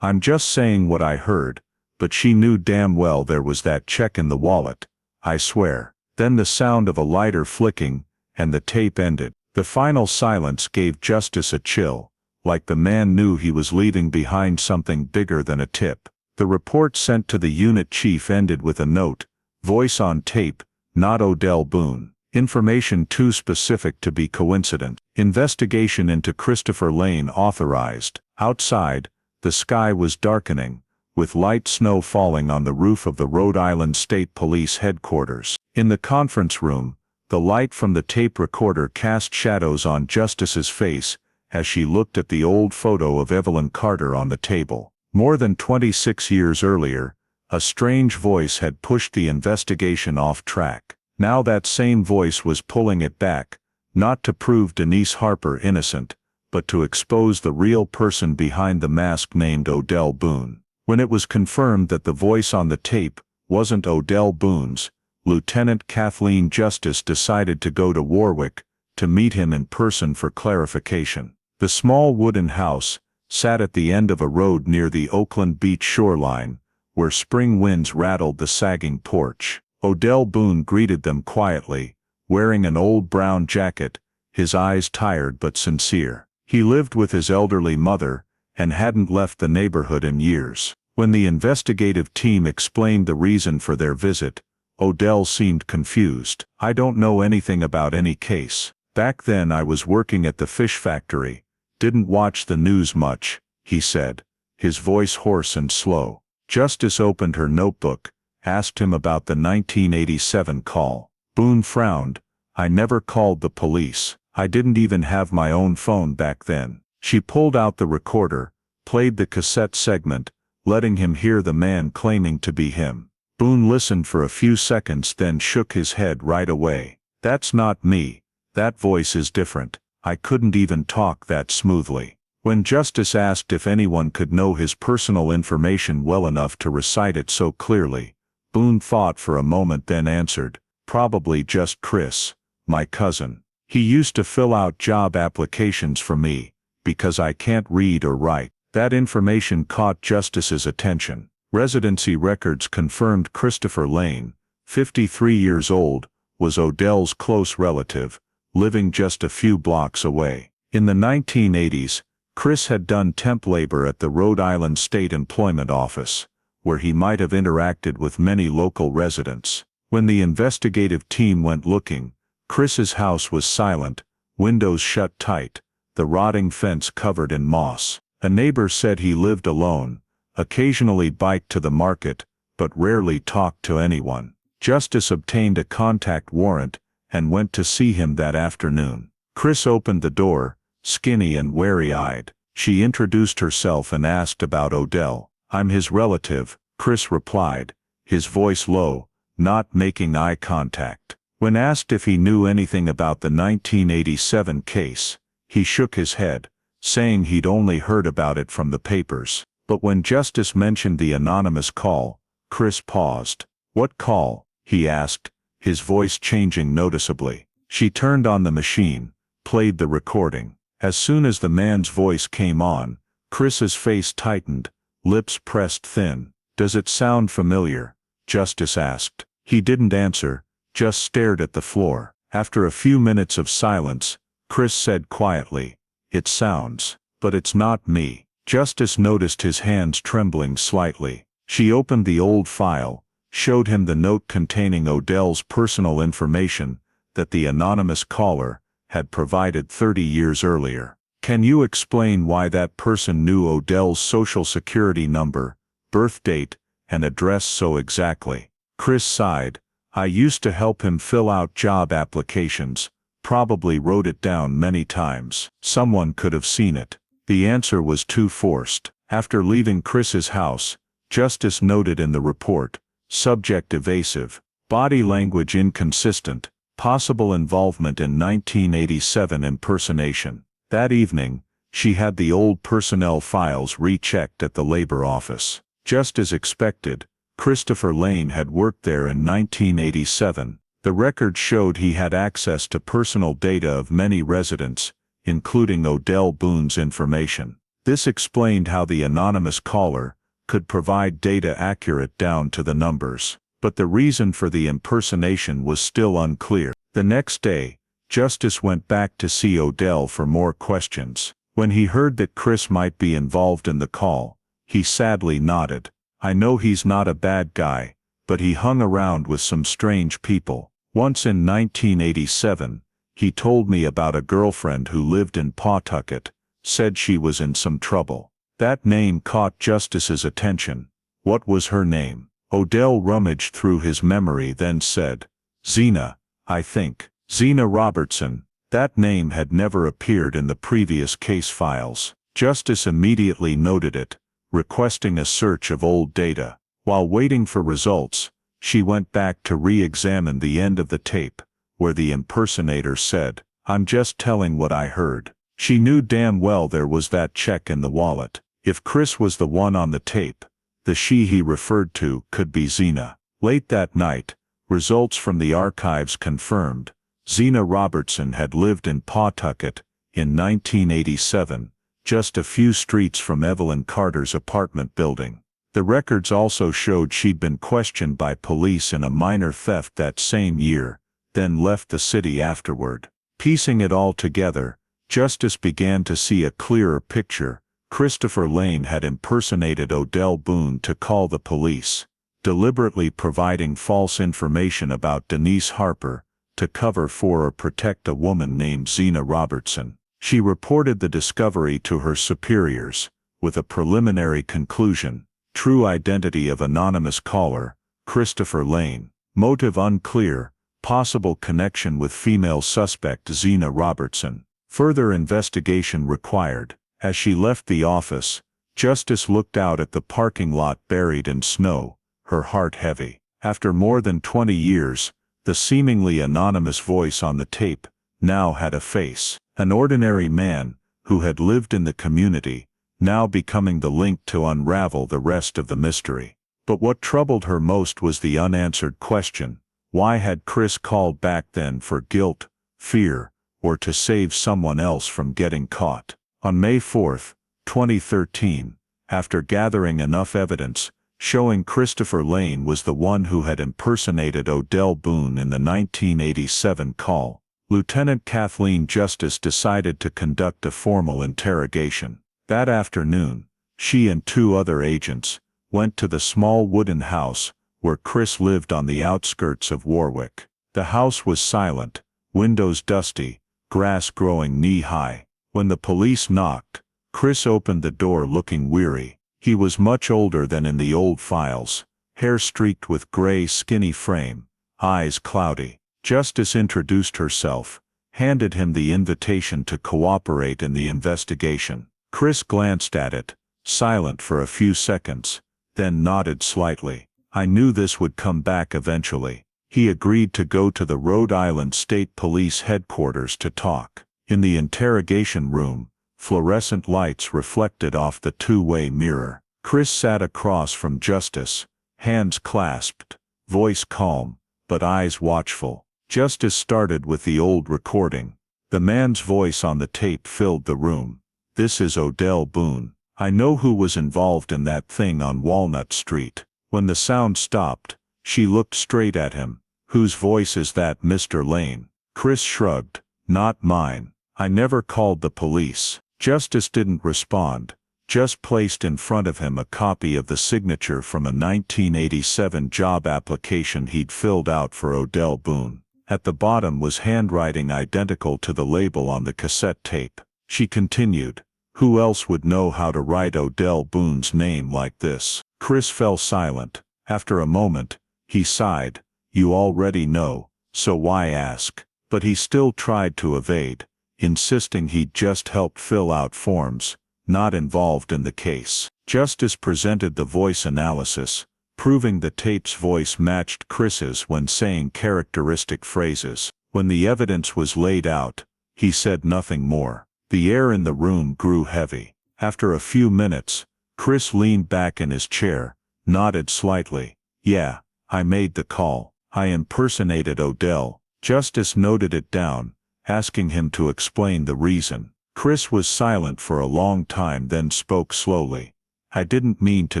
"I'm just saying what I heard, but she knew damn well there was that check in the wallet, I swear." Then the sound of a lighter flicking, and the tape ended. The final silence gave Justice a chill, like the man knew he was leaving behind something bigger than a tip. The report sent to the unit chief ended with a note, "Voice on tape, not Odell Boone. Information too specific to be coincident. Investigation into Christopher Lane authorized." Outside, the sky was darkening, with light snow falling on the roof of the Rhode Island State Police headquarters. In the conference room, the light from the tape recorder cast shadows on Justice's face as she looked at the old photo of Evelyn Carter on the table. More than 26 years earlier, a strange voice had pushed the investigation off track. Now that same voice was pulling it back, not to prove Denise Harper innocent, but to expose the real person behind the mask named Odell Boone. When it was confirmed that the voice on the tape wasn't Odell Boone's, Lieutenant Kathleen Justice decided to go to Warwick to meet him in person for clarification. The small wooden house sat at the end of a road near the Oakland Beach shoreline, where spring winds rattled the sagging porch. Odell Boone greeted them quietly, wearing an old brown jacket, his eyes tired but sincere. He lived with his elderly mother and hadn't left the neighborhood in years. When the investigative team explained the reason for their visit, Odell seemed confused. "I don't know anything about any case. Back then I was working at the fish factory. Didn't watch the news much," he said, his voice hoarse and slow. Justice opened her notebook, asked him about the 1987 call. Boone frowned. "I never called the police. I didn't even have my own phone back then." She pulled out the recorder, played the cassette segment, letting him hear the man claiming to be him. Boone listened for a few seconds, then shook his head right away. "That's not me. That voice is different. I couldn't even talk that smoothly." When Justice asked if anyone could know his personal information well enough to recite it so clearly, Boone thought for a moment, then answered, "Probably just Chris, my cousin. He used to fill out job applications for me, because I can't read or write." That information caught Justice's attention. Residency records confirmed Christopher Lane, 53 years old, was Odell's close relative, living just a few blocks away. In the 1980s, Chris had done temp labor at the Rhode Island State Employment Office, where he might have interacted with many local residents. When the investigative team went looking, Chris's house was silent, windows shut tight, the rotting fence covered in moss. A neighbor said he lived alone, occasionally biked to the market, but rarely talked to anyone. Justice obtained a contact warrant and went to see him that afternoon. Chris opened the door, skinny and wary-eyed. She introduced herself and asked about Odell. "I'm his relative," Chris replied, his voice low, not making eye contact. When asked if he knew anything about the 1987 case, he shook his head, saying he'd only heard about it from the papers. But when Justice mentioned the anonymous call, Chris paused. "What call?" he asked, his voice changing noticeably. She turned on the machine, played the recording. As soon as the man's voice came on, Chris's face tightened, lips pressed thin. "Does it sound familiar?" Justice asked. He didn't answer, just stared at the floor. After a few minutes of silence, Chris said quietly, "It sounds, but it's not me." Justice noticed his hands trembling slightly. She opened the old file, showed him the note containing Odell's personal information that the anonymous caller had provided 30 years earlier. "Can you explain why that person knew Odell's social security number, birth date, and address so exactly?" Chris sighed. "I used to help him fill out job applications, probably wrote it down many times. Someone could have seen it." The answer was too forced. After leaving Chris's house, Justice noted in the report, "Subject evasive, body language inconsistent, possible involvement in 1987 impersonation." That evening, she had the old personnel files rechecked at the labor office. Just as expected, Christopher Lane had worked there in 1987. The record showed he had access to personal data of many residents, including Odell Boone's information. This explained how the anonymous caller could provide data accurate down to the numbers. But the reason for the impersonation was still unclear. The next day, Justice went back to see Odell for more questions. When he heard that Chris might be involved in the call, he sadly nodded. "I know he's not a bad guy, but he hung around with some strange people. Once in 1987, he told me about a girlfriend who lived in Pawtucket, said she was in some trouble." That name caught Justice's attention. What was her name? Odell rummaged through his memory, then said, "Zena, I think. Zena Robertson." That name had never appeared in the previous case files. Justice immediately noted it, requesting a search of old data. While waiting for results, she went back to re-examine the end of the tape, where the impersonator said, "I'm just telling what I heard." She knew damn well there was that check in the wallet. If Chris was the one on the tape, the she he referred to could be Zena. Late that night, Results from the archives confirmed Zena Robertson had lived in Pawtucket in 1987, just a few streets from Evelyn Carter's apartment building. The records also showed she'd been questioned by police in a minor theft that same year, then left the city afterward. Piecing it all together, Justice began to see a clearer picture. Christopher Lane had impersonated Odell Boone to call the police, deliberately providing false information about Denise Harper to cover for or protect a woman named Zena Robertson. She reported the discovery to her superiors, with a preliminary conclusion: true identity of anonymous caller, Christopher Lane, motive unclear, possible connection with female suspect Zena Robertson. Further investigation required. As she left the office, Justice looked out at the parking lot buried in snow, her heart heavy. After more than 20 years, the seemingly anonymous voice on the tape now had a face. An ordinary man, who had lived in the community, now becoming the link to unravel the rest of the mystery. But what troubled her most was the unanswered question: why had Chris called back then? For guilt, fear, or to save someone else from getting caught? On May 4, 2013, after gathering enough evidence showing Christopher Lane was the one who had impersonated Odell Boone in the 1987 call, Lieutenant Kathleen Justice decided to conduct a formal interrogation. That afternoon, she and 2 other agents went to the small wooden house where Chris lived on the outskirts of Warwick. The house was silent, windows dusty, grass growing knee-high. When the police knocked, Chris opened the door looking weary. He was much older than in the old files, hair streaked with gray, skinny frame, eyes cloudy. Justice introduced herself, handed him the invitation to cooperate in the investigation. Chris glanced at it, silent for a few seconds, then nodded slightly. I knew this would come back eventually. He agreed to go to the Rhode Island State Police headquarters to talk. In the interrogation room, fluorescent lights reflected off the two-way mirror. Chris sat across from Justice, hands clasped, voice calm, but eyes watchful. Justice started with the old recording. The man's voice on the tape filled the room. This is Odell Boone. I know who was involved in that thing on Walnut Street. When the sound stopped, she looked straight at him. Whose voice is that, Mr. Lane? Chris shrugged. Not mine. I never called the police. Justice didn't respond, just placed in front of him a copy of the signature from a 1987 job application he'd filled out for Odell Boone. At the bottom was handwriting identical to the label on the cassette tape. She continued, who else would know how to write Odell Boone's name like this? Chris fell silent. After a moment, he sighed. You already know, so why ask? But he still tried to evade, insisting he'd just helped fill out forms, not involved in the case. Justice presented the voice analysis, proving the tape's voice matched Chris's when saying characteristic phrases. When the evidence was laid out, he said nothing more. The air in the room grew heavy. After a few minutes, Chris leaned back in his chair, nodded slightly. Yeah, I made the call. I impersonated Odell. Justice noted it down, asking him to explain the reason. Chris was silent for a long time, then spoke slowly. I didn't mean to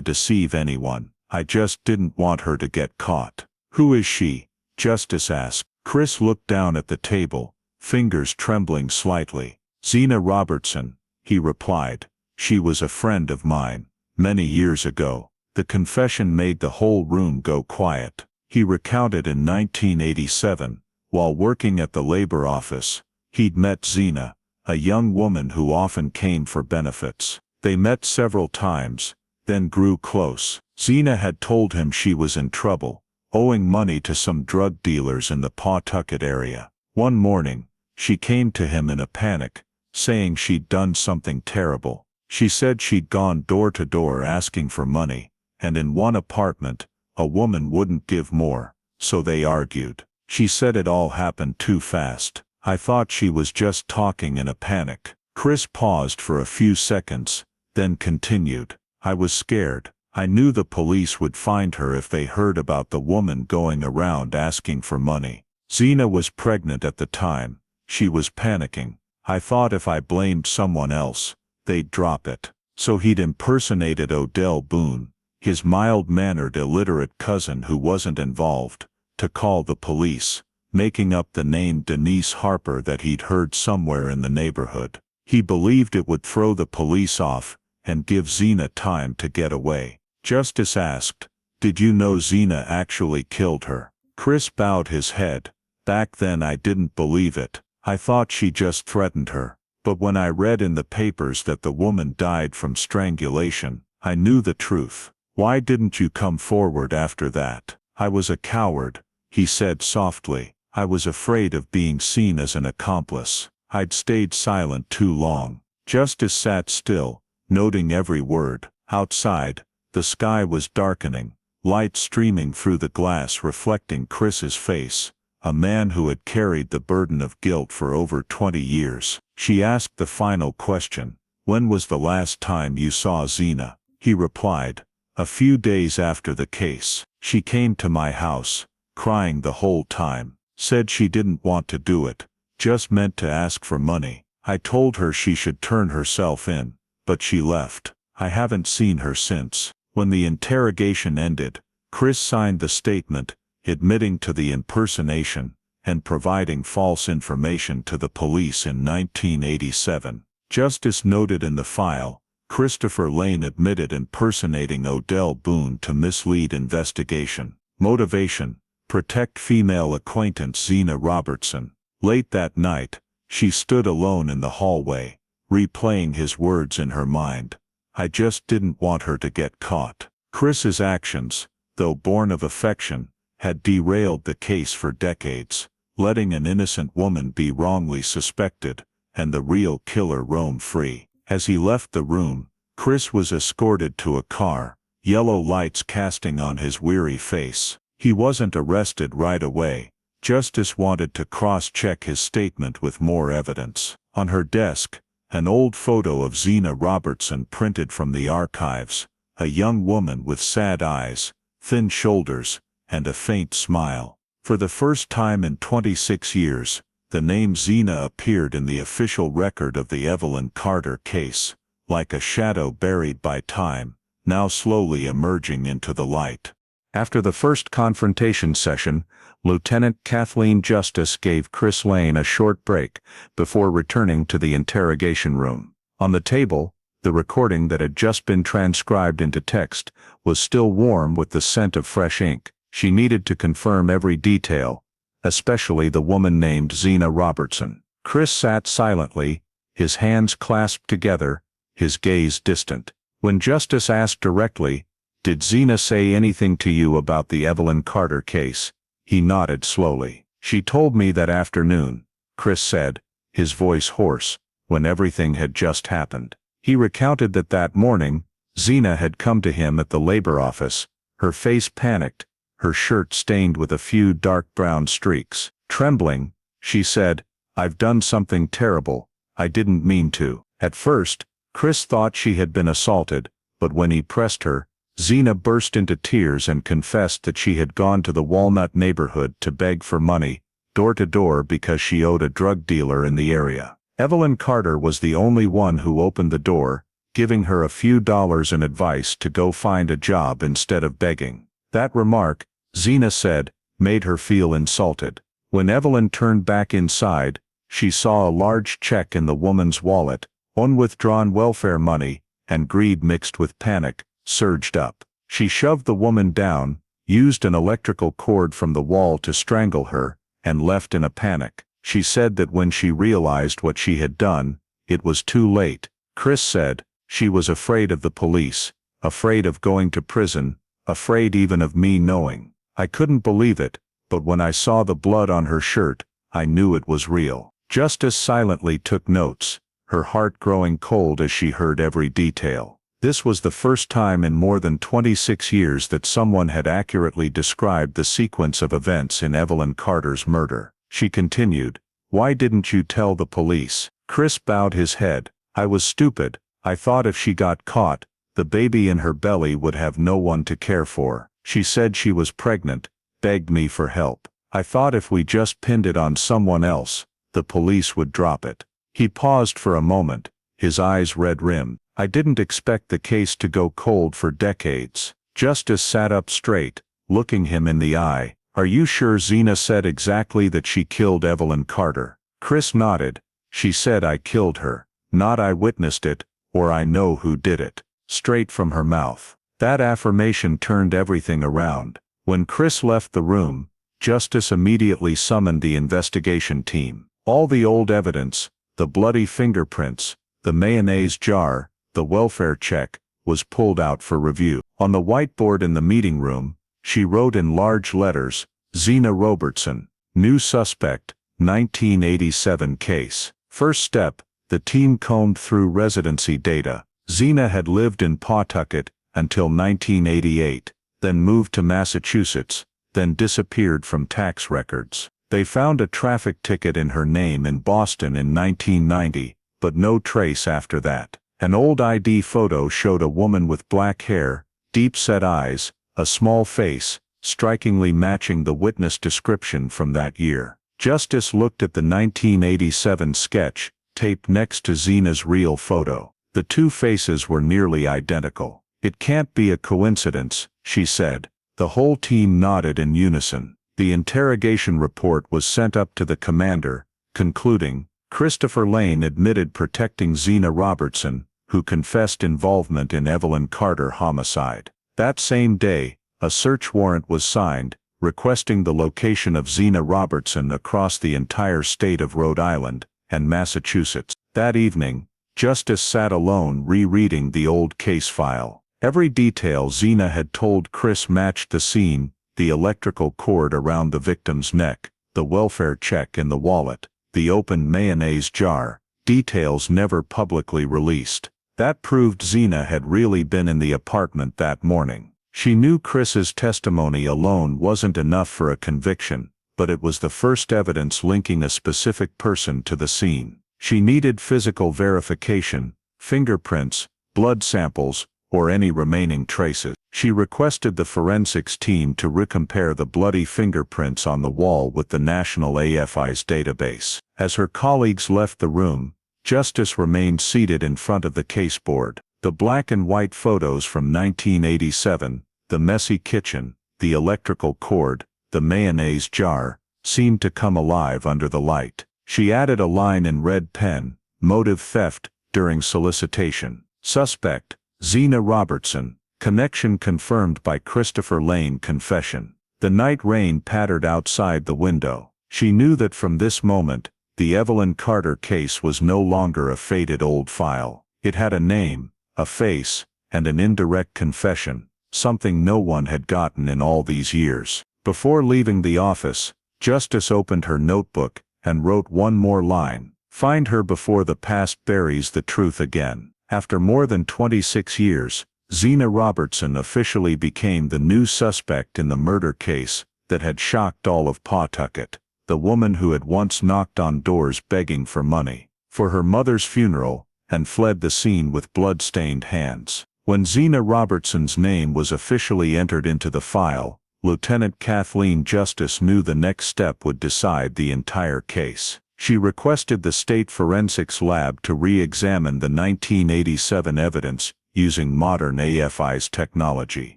deceive anyone. I just didn't want her to get caught. Who is she? Justice asked. Chris looked down at the table, fingers trembling slightly. Zena Robertson, he replied. She was a friend of mine, many years ago. The confession made the whole room go quiet. He recounted in 1987, while working at the labor office, he'd met Zena, a young woman who often came for benefits. They met several times, then grew close. Zena had told him she was in trouble, owing money to some drug dealers in the Pawtucket area. One morning, she came to him in a panic, saying she'd done something terrible. She said she'd gone door to door asking for money, and in one apartment, a woman wouldn't give more, so they argued. She said it all happened too fast. I thought she was just talking in a panic. Chris paused for a few seconds, then continued. I was scared. I knew the police would find her if they heard about the woman going around asking for money. Zena was pregnant at the time. She was panicking. I thought if I blamed someone else, they'd drop it. So he'd impersonated Odell Boone, his mild-mannered illiterate cousin who wasn't involved, to call the police, making up the name Denise Harper that he'd heard somewhere in the neighborhood. He believed it would throw the police off and give Zena time to get away. Justice asked, "Did you know Zena actually killed her?" Chris bowed his head. "Back then I didn't believe it. I thought she just threatened her. But when I read in the papers that the woman died from strangulation, I knew the truth." "Why didn't you come forward after that?" "I was a coward," he said softly. "I was afraid of being seen as an accomplice. I'd stayed silent too long." Justice sat still, noting every word. Outside, the sky was darkening, light streaming through the glass reflecting Chris's face, a man who had carried the burden of guilt for over 20 years. She asked the final question, "When was the last time you saw Zena?" He replied, "A few days after the case. She came to my house, crying the whole time. Said she didn't want to do it, just meant to ask for money. I told her she should turn herself in, but she left. I haven't seen her since." When the interrogation ended, Chris signed the statement, admitting to the impersonation and providing false information to the police in 1987. Justice noted in the file, Christopher Lane admitted impersonating Odell Boone to mislead investigation. Motivation: protect female acquaintance Zena Robertson. Late that night, she stood alone in the hallway, replaying his words in her mind. "I just didn't want her to get caught." Chris's actions, though born of affection, had derailed the case for decades, letting an innocent woman be wrongly suspected and the real killer roam free. As he left the room, Chris was escorted to a car, yellow lights casting on his weary face. He wasn't arrested right away. Justice wanted to cross-check his statement with more evidence. On her desk, an old photo of Zena Robertson printed from the archives, a young woman with sad eyes, thin shoulders, and a faint smile. For the first time in 26 years, the name Zena appeared in the official record of the Evelyn Carter case, like a shadow buried by time, now slowly emerging into the light. After the first confrontation session, Lieutenant Kathleen Justice gave Chris Lane a short break before returning to the interrogation room. On the table, the recording that had just been transcribed into text was still warm with the scent of fresh ink. She needed to confirm every detail, especially the woman named Zena Robertson. Chris sat silently, his hands clasped together, his gaze distant. When Justice asked directly, "Did Zena say anything to you about the Evelyn Carter case?" he nodded slowly. "She told me that afternoon," Chris said, his voice hoarse, when everything had just happened. He recounted that morning, Zena had come to him at the labor office, her face panicked, her shirt stained with a few dark brown streaks. Trembling, she said, "I've done something terrible. I didn't mean to." At first, Chris thought she had been assaulted, but when he pressed her, Zena burst into tears and confessed that she had gone to the Walnut neighborhood to beg for money, door to door, because she owed a drug dealer in the area. Evelyn Carter was the only one who opened the door, giving her a few dollars in advice to go find a job instead of begging. That remark, Zena said, made her feel insulted. When Evelyn turned back inside, she saw a large check in the woman's wallet, unwithdrawn welfare money, and greed mixed with panic surged up. She shoved the woman down, used an electrical cord from the wall to strangle her, and left in a panic. She said that when she realized what she had done, it was too late. Chris said, "She was afraid of the police, afraid of going to prison, afraid even of me knowing. I couldn't believe it, but when I saw the blood on her shirt, I knew it was real." Justice silently took notes, her heart growing cold as she heard every detail. This was the first time in more than 26 years that someone had accurately described the sequence of events in Evelyn Carter's murder. She continued, "Why didn't you tell the police?" Chris bowed his head. "I was stupid. I thought if she got caught, The baby in her belly would have no one to care for. She said she was pregnant, begged me for help. I thought if we just pinned it on someone else, the police would drop it. He paused for a moment, his eyes red-rimmed. I didn't expect the case to go cold for decades. Justice sat up straight, looking him in the eye. Are you sure Zena said exactly that she killed Evelyn Carter? Chris nodded. She said I killed her, not I witnessed it, or I know who did it. Straight from her mouth. That affirmation turned everything around. When Chris left the room, Justice immediately summoned the investigation team. All the old evidence, the bloody fingerprints, the mayonnaise jar, the welfare check, was pulled out for review. On the whiteboard in the meeting room, she wrote in large letters, Zena Robertson, new suspect, 1987 case. First step, the team combed through residency data. Zena had lived in Pawtucket until 1988, then moved to Massachusetts, then disappeared from tax records. They found a traffic ticket in her name in Boston in 1990, but no trace after that. An old ID photo showed a woman with black hair, deep-set eyes, a small face, strikingly matching the witness description from that year. Justice looked at the 1987 sketch, taped next to Zena's real photo. The two faces were nearly identical. It can't be a coincidence, she said. The whole team nodded in unison. The interrogation report was sent up to the commander, concluding, Christopher Lane admitted protecting Zena Robertson, who confessed involvement in Evelyn Carter homicide. That same day, a search warrant was signed, requesting the location of Zena Robertson across the entire state of Rhode Island and Massachusetts. That evening, Justice sat alone rereading the old case file. Every detail Zena had told Chris matched the scene, the electrical cord around the victim's neck, the welfare check in the wallet, the open mayonnaise jar, details never publicly released. That proved Zena had really been in the apartment that morning. She knew Chris's testimony alone wasn't enough for a conviction, but it was the first evidence linking a specific person to the scene. She needed physical verification, fingerprints, blood samples, or any remaining traces. She requested the forensics team to recompare the bloody fingerprints on the wall with the National AFI's database. As her colleagues left the room, Justice remained seated in front of the caseboard. The black and white photos from 1987, the messy kitchen, the electrical cord, the mayonnaise jar, seemed to come alive under the light. She added a line in red pen, motive theft, during solicitation. Suspect, Zena Robertson, connection confirmed by Christopher Lane confession. The night rain pattered outside the window. She knew that from this moment, the Evelyn Carter case was no longer a faded old file. It had a name, a face, and an indirect confession, something no one had gotten in all these years. Before leaving the office, Justice opened her notebook and wrote one more line. Find her before the past buries the truth again. After more than 26 years, Zena Robertson officially became the new suspect in the murder case that had shocked all of Pawtucket. The woman who had once knocked on doors begging for money for her mother's funeral and fled the scene with blood-stained hands. When Zena Robertson's name was officially entered into the file, Lieutenant Kathleen Justice knew the next step would decide the entire case. She requested the state forensics lab to re-examine the 1987 evidence using modern AFI's technology.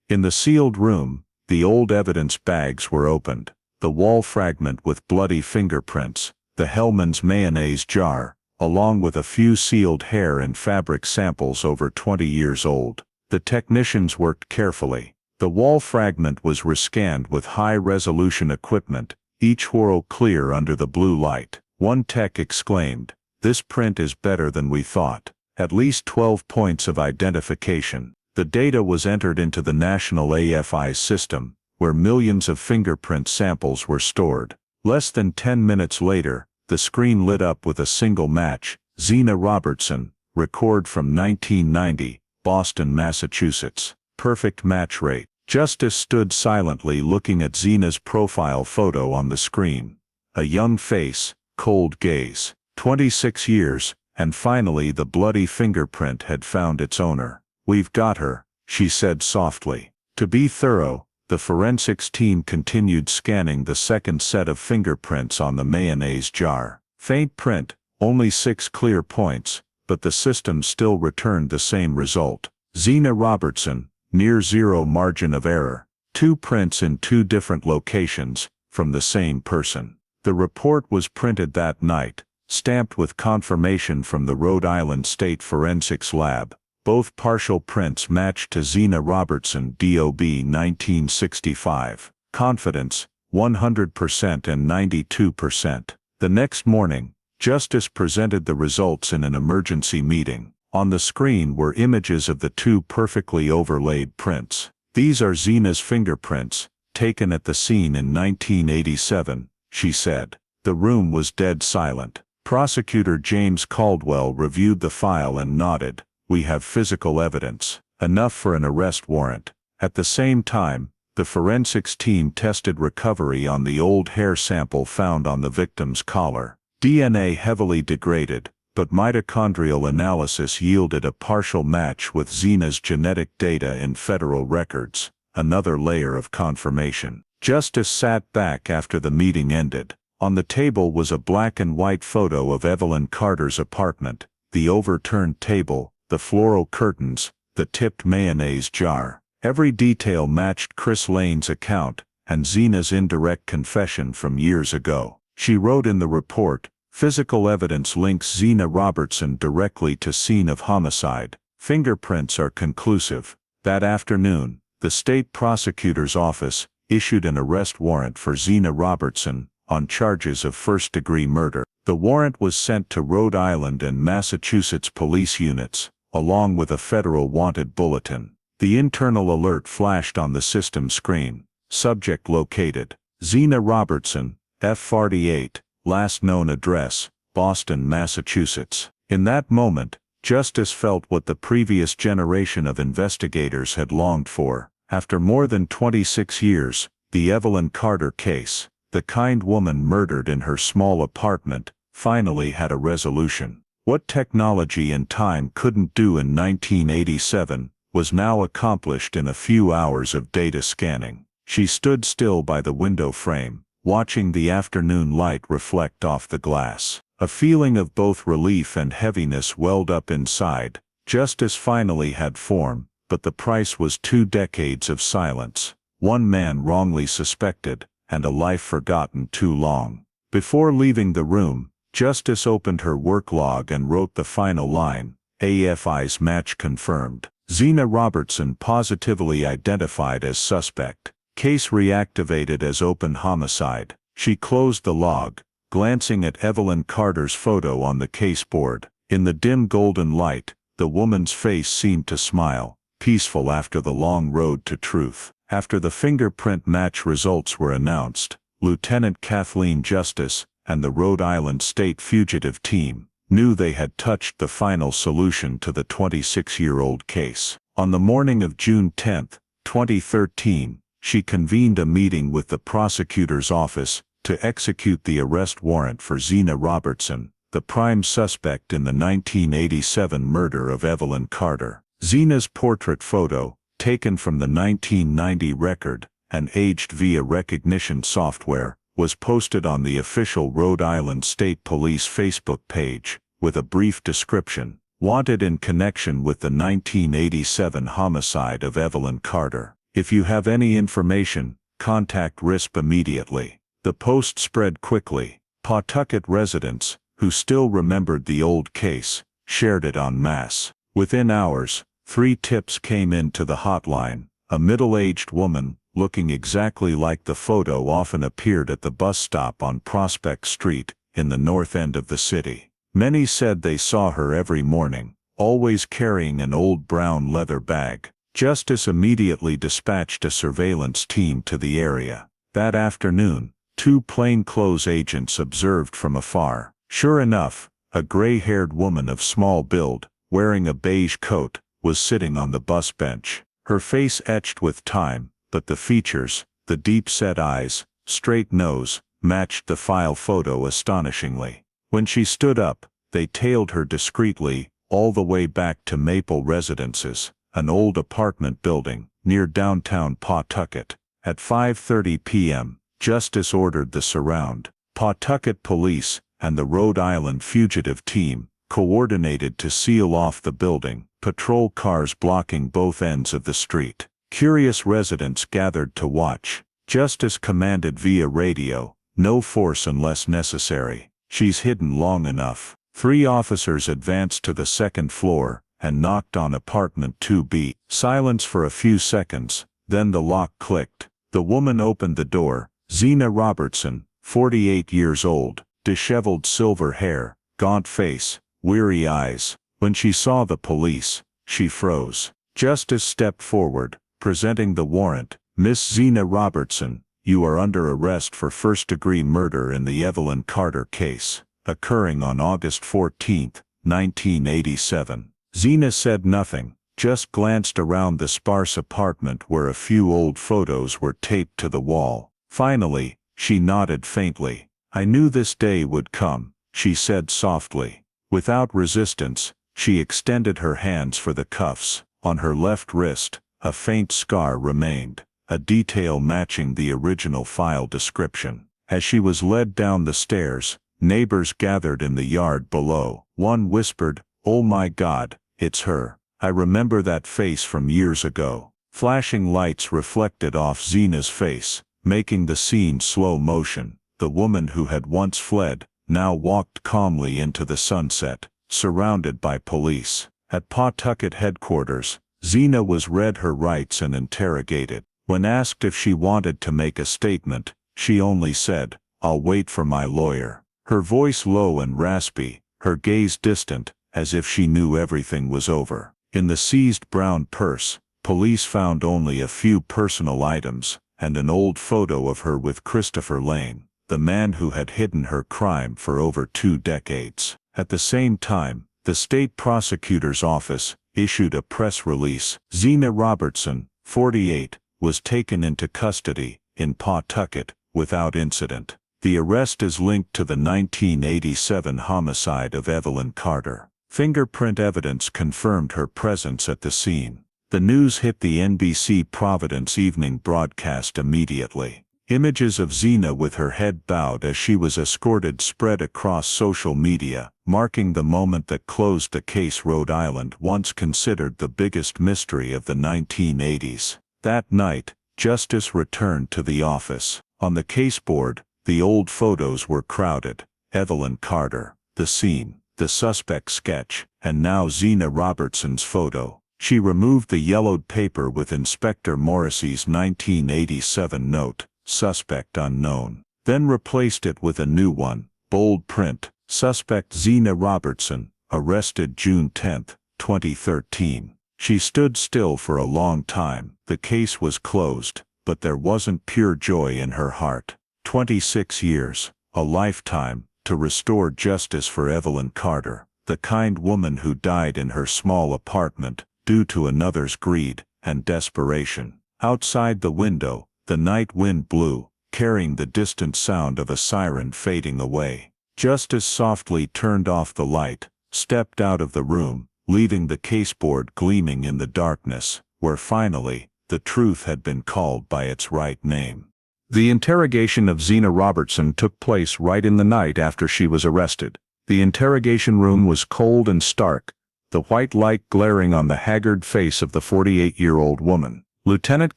In the sealed room, the old evidence bags were opened. The wall fragment with bloody fingerprints, the Hellman's mayonnaise jar, along with a few sealed hair and fabric samples over 20 years old. The technicians worked carefully. The wall fragment was rescanned with high-resolution equipment, each whorl clear under the blue light. One tech exclaimed, "This print is better than we thought." At least 12 points of identification. The data was entered into the National AFI system, where millions of fingerprint samples were stored. Less than 10 minutes later, the screen lit up with a single match. Zena Robertson, record from 1990, Boston, Massachusetts. Perfect match rate. Justice stood silently looking at Zena's profile photo on the screen. A young face, cold gaze. 26 years, and finally the bloody fingerprint had found its owner. "We've got her," she said softly. To be thorough, the forensics team continued scanning the second set of fingerprints on the mayonnaise jar. Faint print, only 6 clear points, but the system still returned the same result. Zena Robertson, near zero margin of error. 2 prints in 2 different locations, from the same person. The report was printed that night, stamped with confirmation from the Rhode Island State Forensics Lab. Both partial prints matched to Zena Robertson DOB 1965. Confidence, 100% and 92%. The next morning, Justice presented the results in an emergency meeting. On the screen were images of the 2 perfectly overlaid prints. "These are Zena's fingerprints, taken at the scene in 1987, she said. The room was dead silent. Prosecutor James Caldwell reviewed the file and nodded. "We have physical evidence, enough for an arrest warrant." At the same time, the forensics team tested recovery on the old hair sample found on the victim's collar. DNA heavily degraded, but mitochondrial analysis yielded a partial match with Zena's genetic data in federal records, another layer of confirmation. Justice sat back after the meeting ended. On the table was a black and white photo of Evelyn Carter's apartment, the overturned table, the floral curtains, the tipped mayonnaise jar. Every detail matched Chris Lane's account and Zena's indirect confession from years ago. She wrote in the report, "Physical evidence links Zena Robertson directly to scene of homicide. Fingerprints are conclusive." That afternoon, the state prosecutor's office issued an arrest warrant for Zena Robertson on charges of first-degree murder. The warrant was sent to Rhode Island and Massachusetts police units, along with a federal wanted bulletin. The internal alert flashed on the system screen. Subject located. Zena Robertson, F48, last known address, Boston, Massachusetts. In that moment, Justice felt what the previous generation of investigators had longed for. After more than 26 years, the Evelyn Carter case, the kind woman murdered in her small apartment, finally had a resolution. What technology and time couldn't do in 1987 was now accomplished in a few hours of data scanning. She stood still by the window frame, watching the afternoon light reflect off the glass. A feeling of both relief and heaviness welled up inside. Justice finally had form, but the price was 2 decades of silence. One man wrongly suspected, and a life forgotten too long. Before leaving the room, Justice opened her work log and wrote the final line, "AFI's match confirmed. Zena Robertson positively identified as suspect. Case reactivated as open homicide." She closed the log, glancing at Evelyn Carter's photo on the case board. In the dim golden light, the woman's face seemed to smile, peaceful after the long road to truth. After the fingerprint match results were announced, Lieutenant Kathleen Justice and the Rhode Island State Fugitive Team knew they had touched the final solution to the 26-year-old case. On the morning of June 10, 2013, she convened a meeting with the prosecutor's office to execute the arrest warrant for Zena Robertson, the prime suspect in the 1987 murder of Evelyn Carter. Zena's portrait photo, taken from the 1990 record and aged via recognition software, was posted on the official Rhode Island State Police Facebook page, with a brief description, "Wanted in connection with the 1987 homicide of Evelyn Carter. If you have any information, contact RISP immediately." The post spread quickly. Pawtucket residents, who still remembered the old case, shared it en masse. Within hours, 3 tips came in to the hotline. A middle-aged woman, looking exactly like the photo, often appeared at the bus stop on Prospect Street, in the north end of the city. Many said they saw her every morning, always carrying an old brown leather bag. Justice immediately dispatched a surveillance team to the area. That afternoon, 2 plainclothes agents observed from afar. Sure enough, a gray-haired woman of small build, wearing a beige coat, was sitting on the bus bench. Her face etched with time, but the features, the deep-set eyes, straight nose, matched the file photo astonishingly. When she stood up, they tailed her discreetly, all the way back to Maple Residences, an old apartment building, near downtown Pawtucket. At 5:30 p.m., Justice ordered the surround. Pawtucket police and the Rhode Island fugitive team coordinated to seal off the building, patrol cars blocking both ends of the street. Curious residents gathered to watch. Justice commanded via radio, "No force unless necessary. She's hidden long enough." 3 officers advanced to the second floor and knocked on apartment 2B. Silence for a few seconds, then the lock clicked. The woman opened the door, Zena Robertson, 48 years old, disheveled silver hair, gaunt face, weary eyes. When she saw the police, she froze. Justice stepped forward, presenting the warrant. "Miss Zena Robertson, you are under arrest for first-degree murder in the Evelyn Carter case, occurring on August 14, 1987. Zena said nothing, just glanced around the sparse apartment where a few old photos were taped to the wall. Finally, she nodded faintly. "I knew this day would come," she said softly. Without resistance, she extended her hands for the cuffs. On her left wrist, a faint scar remained, a detail matching the original file description. As she was led down the stairs, neighbors gathered in the yard below. One whispered, "Oh my God, it's her. I remember that face from years ago." Flashing lights reflected off Zena's face, making the scene slow motion. The woman who had once fled, now walked calmly into the sunset, surrounded by police. At Pawtucket headquarters, Zena was read her rights and interrogated. When asked if she wanted to make a statement, she only said, "I'll wait for my lawyer." Her voice low and raspy, her gaze distant, as if she knew everything was over. In the seized brown purse, police found only a few personal items, and an old photo of her with Christopher Lane, the man who had hidden her crime for over 2 decades. At the same time, the state prosecutor's office issued a press release. Zena Robertson, 48, was taken into custody in Pawtucket without incident. The arrest is linked to the 1987 homicide of Evelyn Carter. Fingerprint evidence confirmed her presence at the scene. The news hit the NBC Providence evening broadcast immediately. Images of Zena with her head bowed as she was escorted spread across social media, marking the moment that closed the case Rhode Island once considered the biggest mystery of the 1980s. That night, justice returned to the office. On the caseboard, the old photos were crowded. Evelyn Carter, the scene, the suspect sketch, and now Zena Robertson's photo. She removed the yellowed paper with Inspector Morrissey's 1987 note, "Suspect unknown," then replaced it with a new one, bold print, "Suspect Zena Robertson, arrested June 10, 2013. She stood still for a long time. The case was closed, but there wasn't pure joy in her heart. 26 years, a lifetime, to restore justice for Evelyn Carter, the kind woman who died in her small apartment, due to another's greed and desperation. Outside the window, the night wind blew, carrying the distant sound of a siren fading away. Justice softly turned off the light, stepped out of the room, leaving the caseboard gleaming in the darkness, where finally, the truth had been called by its right name. The interrogation of Zena Robertson took place right in the night after she was arrested. The interrogation room was cold and stark, the white light glaring on the haggard face of the 48-year-old woman. Lieutenant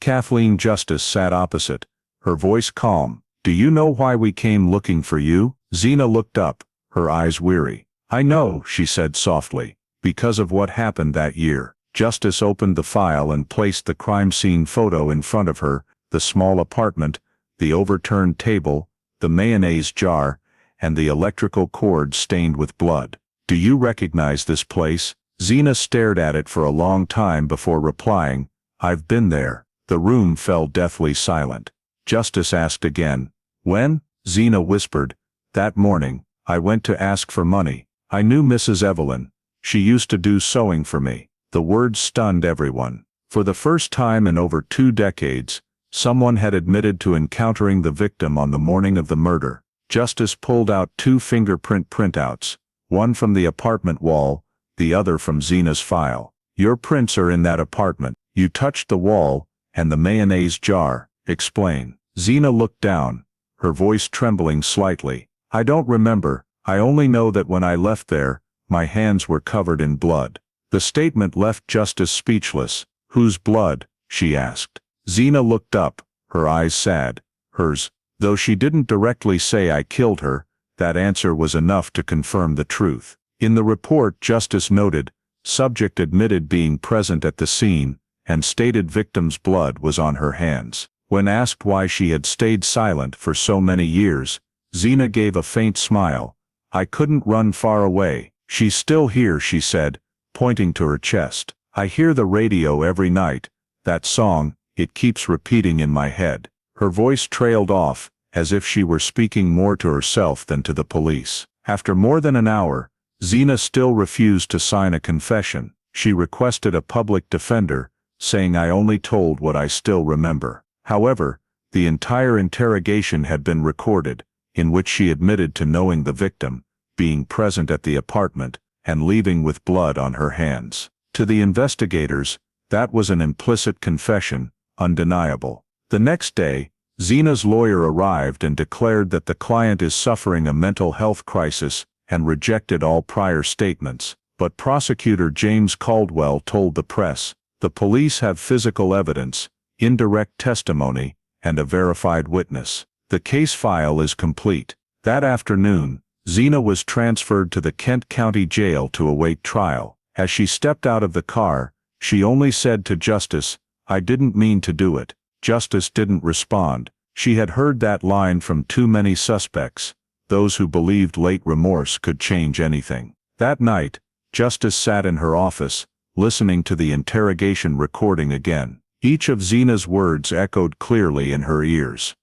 Kathleen Justice sat opposite, her voice calm. "Do you know why we came looking for you?" Zena looked up, her eyes weary. "I know," she said softly, "because of what happened that year." Justice opened the file and placed the crime scene photo in front of her, the small apartment, the overturned table, the mayonnaise jar, and the electrical cord stained with blood. "Do you recognize this place?" Zena stared at it for a long time before replying, "I've been there." The room fell deathly silent. Justice asked again, "When?" Zena whispered, "That morning, I went to ask for money. I knew Mrs. Evelyn. She used to do sewing for me." The words stunned everyone. For the first time in over 2 decades, someone had admitted to encountering the victim on the morning of the murder. Justice pulled out 2 fingerprint printouts, one from the apartment wall, the other from Zena's file. Your prints are in that apartment. You touched the wall, and the mayonnaise jar. Explain. Zena looked down, her voice trembling slightly. I don't remember. I only know that when I left there, my hands were covered in blood. The statement left Justice speechless. Whose blood? She asked. Zena looked up, her eyes sad. Hers. Though she didn't directly say I killed her, that answer was enough to confirm the truth. In the report, Justice noted, subject admitted being present at the scene, and stated victim's blood was on her hands. When asked why she had stayed silent for so many years, Zena gave a faint smile. I couldn't run far away. She's still here, she said, pointing to her chest. I hear the radio every night. That song, it keeps repeating in my head. Her voice trailed off, as if she were speaking more to herself than to the police. After more than an hour, Zena still refused to sign a confession. She requested a public defender, saying I only told what I still remember. However, the entire interrogation had been recorded, in which she admitted to knowing the victim, being present at the apartment, and leaving with blood on her hands. To the investigators, that was an implicit confession, undeniable. The next day, Zena's lawyer arrived and declared that the client is suffering a mental health crisis and rejected all prior statements. But prosecutor James Caldwell told the press, the police have physical evidence, indirect testimony, and a verified witness. The case file is complete. That afternoon, Zena was transferred to the Kent County Jail to await trial. As she stepped out of the car, she only said to Justice, I didn't mean to do it. Justice didn't respond. She had heard that line from too many suspects, those who believed late remorse could change anything. That night, Justice sat in her office, listening to the interrogation recording again. Each of Zena's words echoed clearly in her ears.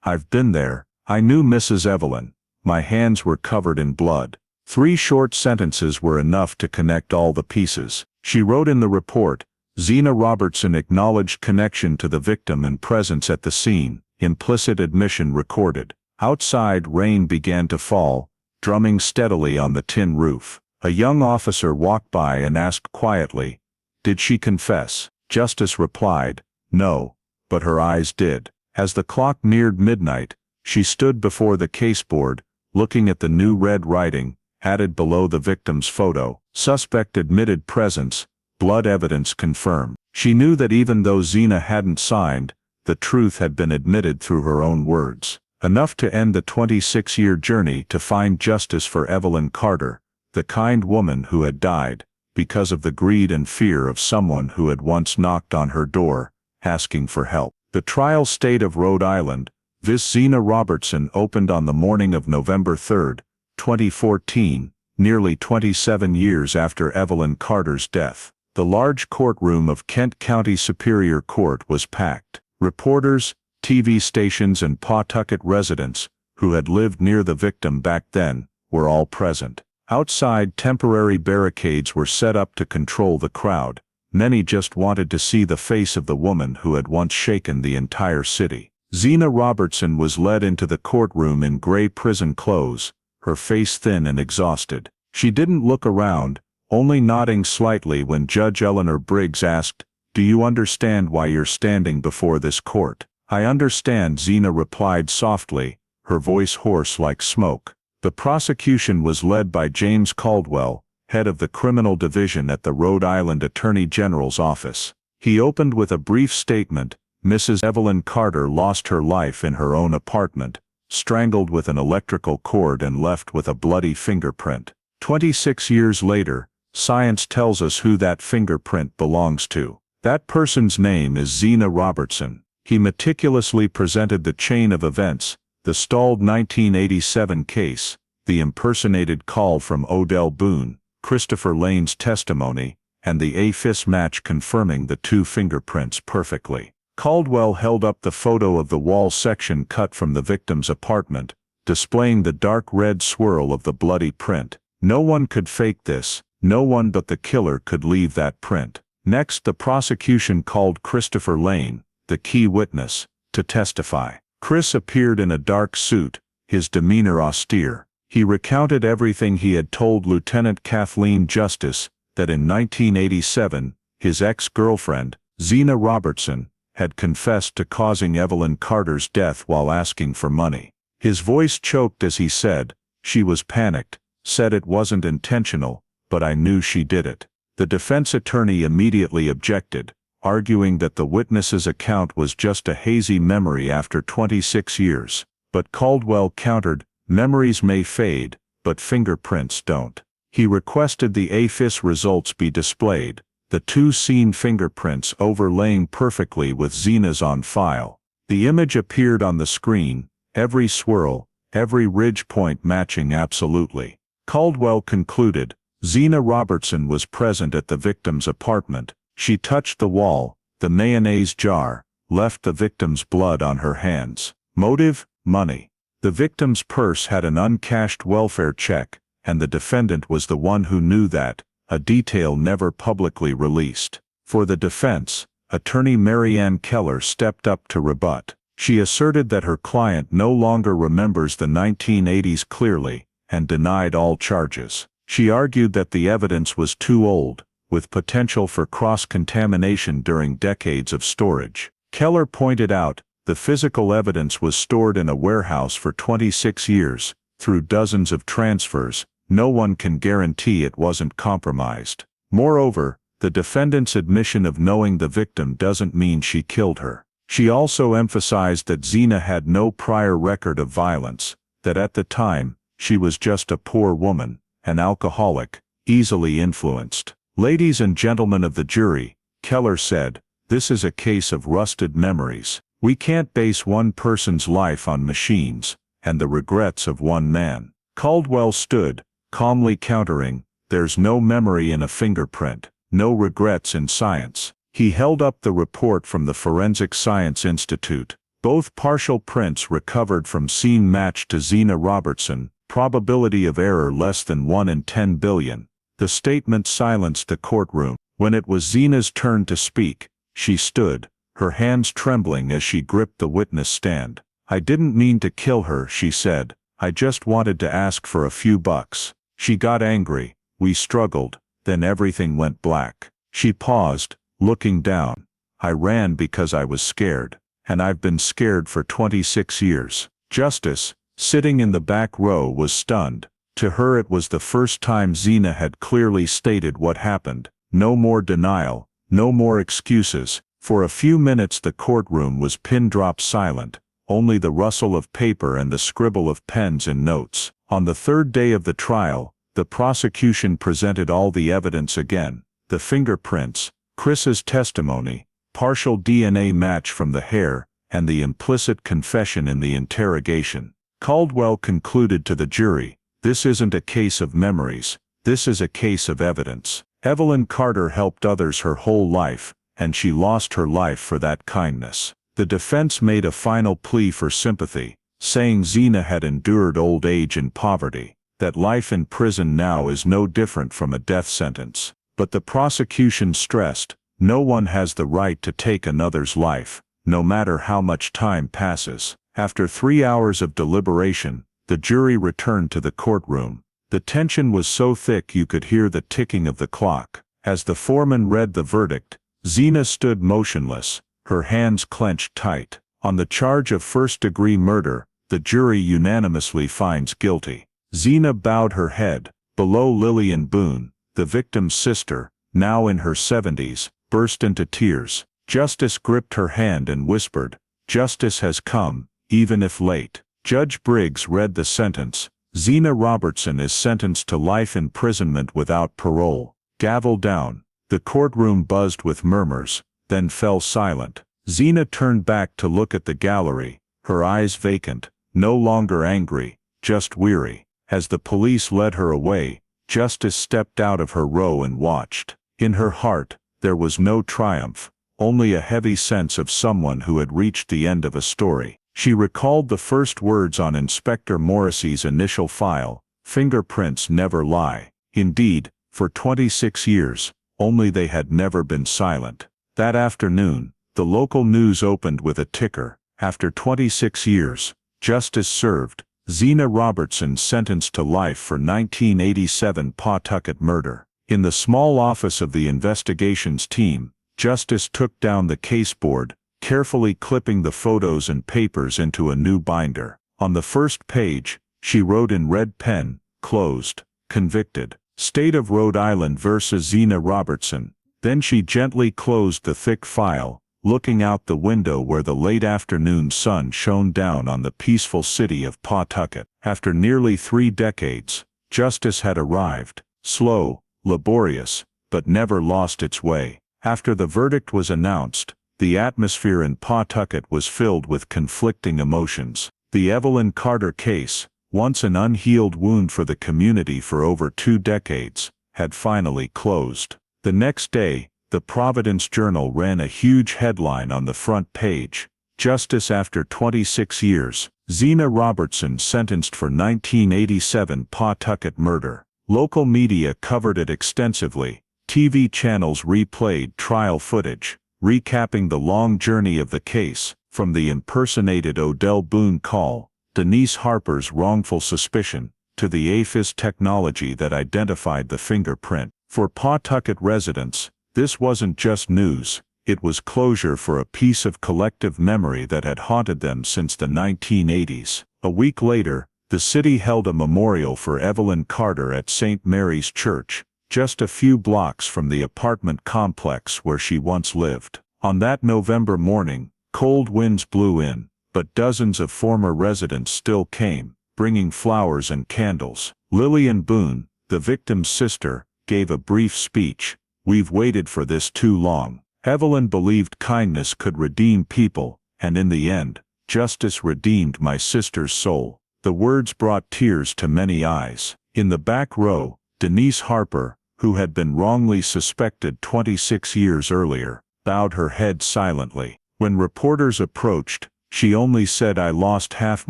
I've been there. I knew Mrs. Evelyn. My hands were covered in blood. 3 short sentences were enough to connect all the pieces. She wrote in the report, Zena Robertson acknowledged connection to the victim and presence at the scene, implicit admission recorded. Outside, rain began to fall, drumming steadily on the tin roof. A young officer walked by and asked quietly, did she confess? Justice replied, no, but her eyes did. As the clock neared midnight, she stood before the caseboard, looking at the new red writing, added below the victim's photo. Suspect admitted presence, blood evidence confirmed. She knew that even though Zena hadn't signed, the truth had been admitted through her own words. Enough to end the 26-year journey to find justice for Evelyn Carter, the kind woman who had died, because of the greed and fear of someone who had once knocked on her door, asking for help. The trial state of Rhode Island, vis Zena Robertson, opened on the morning of November 3, 2014, nearly 27 years after Evelyn Carter's death. The large courtroom of Kent County Superior Court was packed. Reporters, TV stations and Pawtucket residents, who had lived near the victim back then, were all present. Outside, temporary barricades were set up to control the crowd. Many just wanted to see the face of the woman who had once shaken the entire city. Zena Robertson was led into the courtroom in gray prison clothes, her face thin and exhausted. She didn't look around, only nodding slightly when Judge Eleanor Briggs asked, do you understand why you're standing before this court? I understand, Zena replied softly, her voice hoarse like smoke. The prosecution was led by James Caldwell, head of the criminal division at the Rhode Island Attorney General's office. He opened with a brief statement. Mrs. Evelyn Carter lost her life in her own apartment, strangled with an electrical cord and left with a bloody fingerprint. 26 years later, science tells us who that fingerprint belongs to. That person's name is Zena Robertson. He meticulously presented the chain of events, the stalled 1987 case, the impersonated call from Odell Boone, Christopher Lane's testimony, and the AFIS match confirming the 2 fingerprints perfectly. Caldwell held up the photo of the wall section cut from the victim's apartment, displaying the dark red swirl of the bloody print. No one could fake this. No one but the killer could leave that print. Next, the prosecution called Christopher Lane, the key witness, to testify. Chris appeared in a dark suit, his demeanor austere. He recounted everything he had told Lieutenant Kathleen Justice, that in 1987, his ex-girlfriend, Zena Robertson, had confessed to causing Evelyn Carter's death while asking for money. His voice choked as he said, "She was panicked, said it wasn't intentional, but I knew she did it." The defense attorney immediately objected, arguing that the witness's account was just a hazy memory after 26 years. But Caldwell countered, "Memories may fade, but fingerprints don't." He requested the AFIS results be displayed, the two seen fingerprints overlaying perfectly with Zena's on file. The image appeared on the screen, every swirl, every ridge point matching absolutely. Caldwell concluded, Zena Robertson was present at the victim's apartment. She touched the wall, the mayonnaise jar, left the victim's blood on her hands. Motive? Money. The victim's purse had an uncashed welfare check, and the defendant was the one who knew that, a detail never publicly released. For the defense, attorney Mary Ann Keller stepped up to rebut. She asserted that her client no longer remembers the 1980s clearly, and denied all charges. She argued that the evidence was too old, with potential for cross-contamination during decades of storage. Keller pointed out, the physical evidence was stored in a warehouse for 26 years, through dozens of transfers. No one can guarantee it wasn't compromised. Moreover, the defendant's admission of knowing the victim doesn't mean she killed her. She also emphasized that Zena had no prior record of violence, that at the time, she was just a poor woman, an alcoholic, easily influenced. "Ladies and gentlemen of the jury," Keller said, "this is a case of rusted memories. We can't base one person's life on machines, and the regrets of one man." Caldwell stood, calmly countering, "There's no memory in a fingerprint, no regrets in science." He held up the report from the Forensic Science Institute. Both partial prints recovered from scene matched to Zena Robertson, probability of error less than 1 in 10 billion. The statement silenced the courtroom. When it was Zena's turn to speak, she stood, her hands trembling as she gripped the witness stand. "I didn't mean to kill her," she said. "I just wanted to ask for a few bucks." She got angry. We struggled. Then everything went black. She paused, looking down. "I ran because I was scared. And I've been scared for 26 years. Justice, sitting in the back row, was stunned. To her it was the first time Zena had clearly stated what happened. No more denial, no more excuses. For a few minutes the courtroom was pin-drop silent, only the rustle of paper and the scribble of pens and notes. On the third day of the trial, the prosecution presented all the evidence again. The fingerprints, Chris's testimony, partial DNA match from the hair, and the implicit confession in the interrogation. Caldwell concluded to the jury, "This isn't a case of memories, this is a case of evidence." Evelyn Carter helped others her whole life, and she lost her life for that kindness. The defense made a final plea for sympathy, saying Zena had endured old age and poverty, that life in prison now is no different from a death sentence. But the prosecution stressed, no one has the right to take another's life, no matter how much time passes. After 3 hours of deliberation, the jury returned to the courtroom. The tension was so thick you could hear the ticking of the clock. As the foreman read the verdict, Zena stood motionless, her hands clenched tight. On the charge of first-degree murder, the jury unanimously finds guilty. Zena bowed her head. Below, Lillian Boone, the victim's sister, now in her 70s, burst into tears. Justice gripped her hand and whispered, "Justice has come, even if late." Judge Briggs read the sentence. Zena Robertson is sentenced to life imprisonment without parole. Gavel down. The courtroom buzzed with murmurs, then fell silent. Zena turned back to look at the gallery, her eyes vacant, no longer angry, just weary. As the police led her away, Justice stepped out of her row and watched. In her heart, there was no triumph, only a heavy sense of someone who had reached the end of a story. She recalled the first words on Inspector Morrissey's initial file, "Fingerprints never lie." Indeed, for 26 years, only they had never been silent. That afternoon, the local news opened with a ticker. After 26 years, justice served. Zena Robertson sentenced to life for 1987 Pawtucket murder. In the small office of the investigations team, Justice took down the caseboard, carefully clipping the photos and papers into a new binder. On the first page, she wrote in red pen, "Closed. Convicted. State of Rhode Island versus Zena Robertson." Then she gently closed the thick file, looking out the window where the late afternoon sun shone down on the peaceful city of Pawtucket. After nearly 3 decades, justice had arrived, slow, laborious, but never lost its way. After the verdict was announced, the atmosphere in Pawtucket was filled with conflicting emotions. The Evelyn Carter case, once an unhealed wound for the community for over 2 decades, had finally closed. The next day, the Providence Journal ran a huge headline on the front page: "Justice after 26 years, Zena Robertson sentenced for 1987 Pawtucket murder." Local media covered it extensively. TV channels replayed trial footage, recapping the long journey of the case, from the impersonated Odell Boone call, Denise Harper's wrongful suspicion, to the AFIS technology that identified the fingerprint. For Pawtucket residents, this wasn't just news, it was closure for a piece of collective memory that had haunted them since the 1980s. A week later, the city held a memorial for Evelyn Carter at St. Mary's Church, just a few blocks from the apartment complex where she once lived. On that November morning, cold winds blew in, but dozens of former residents still came, bringing flowers and candles. Lillian Boone, the victim's sister, gave a brief speech. "We've waited for this too long." Evelyn believed kindness could redeem people, and in the end, justice redeemed my sister's soul. The words brought tears to many eyes. In the back row, Denise Harper, who had been wrongly suspected 26 years earlier, bowed her head silently. When reporters approached, she only said, "I lost half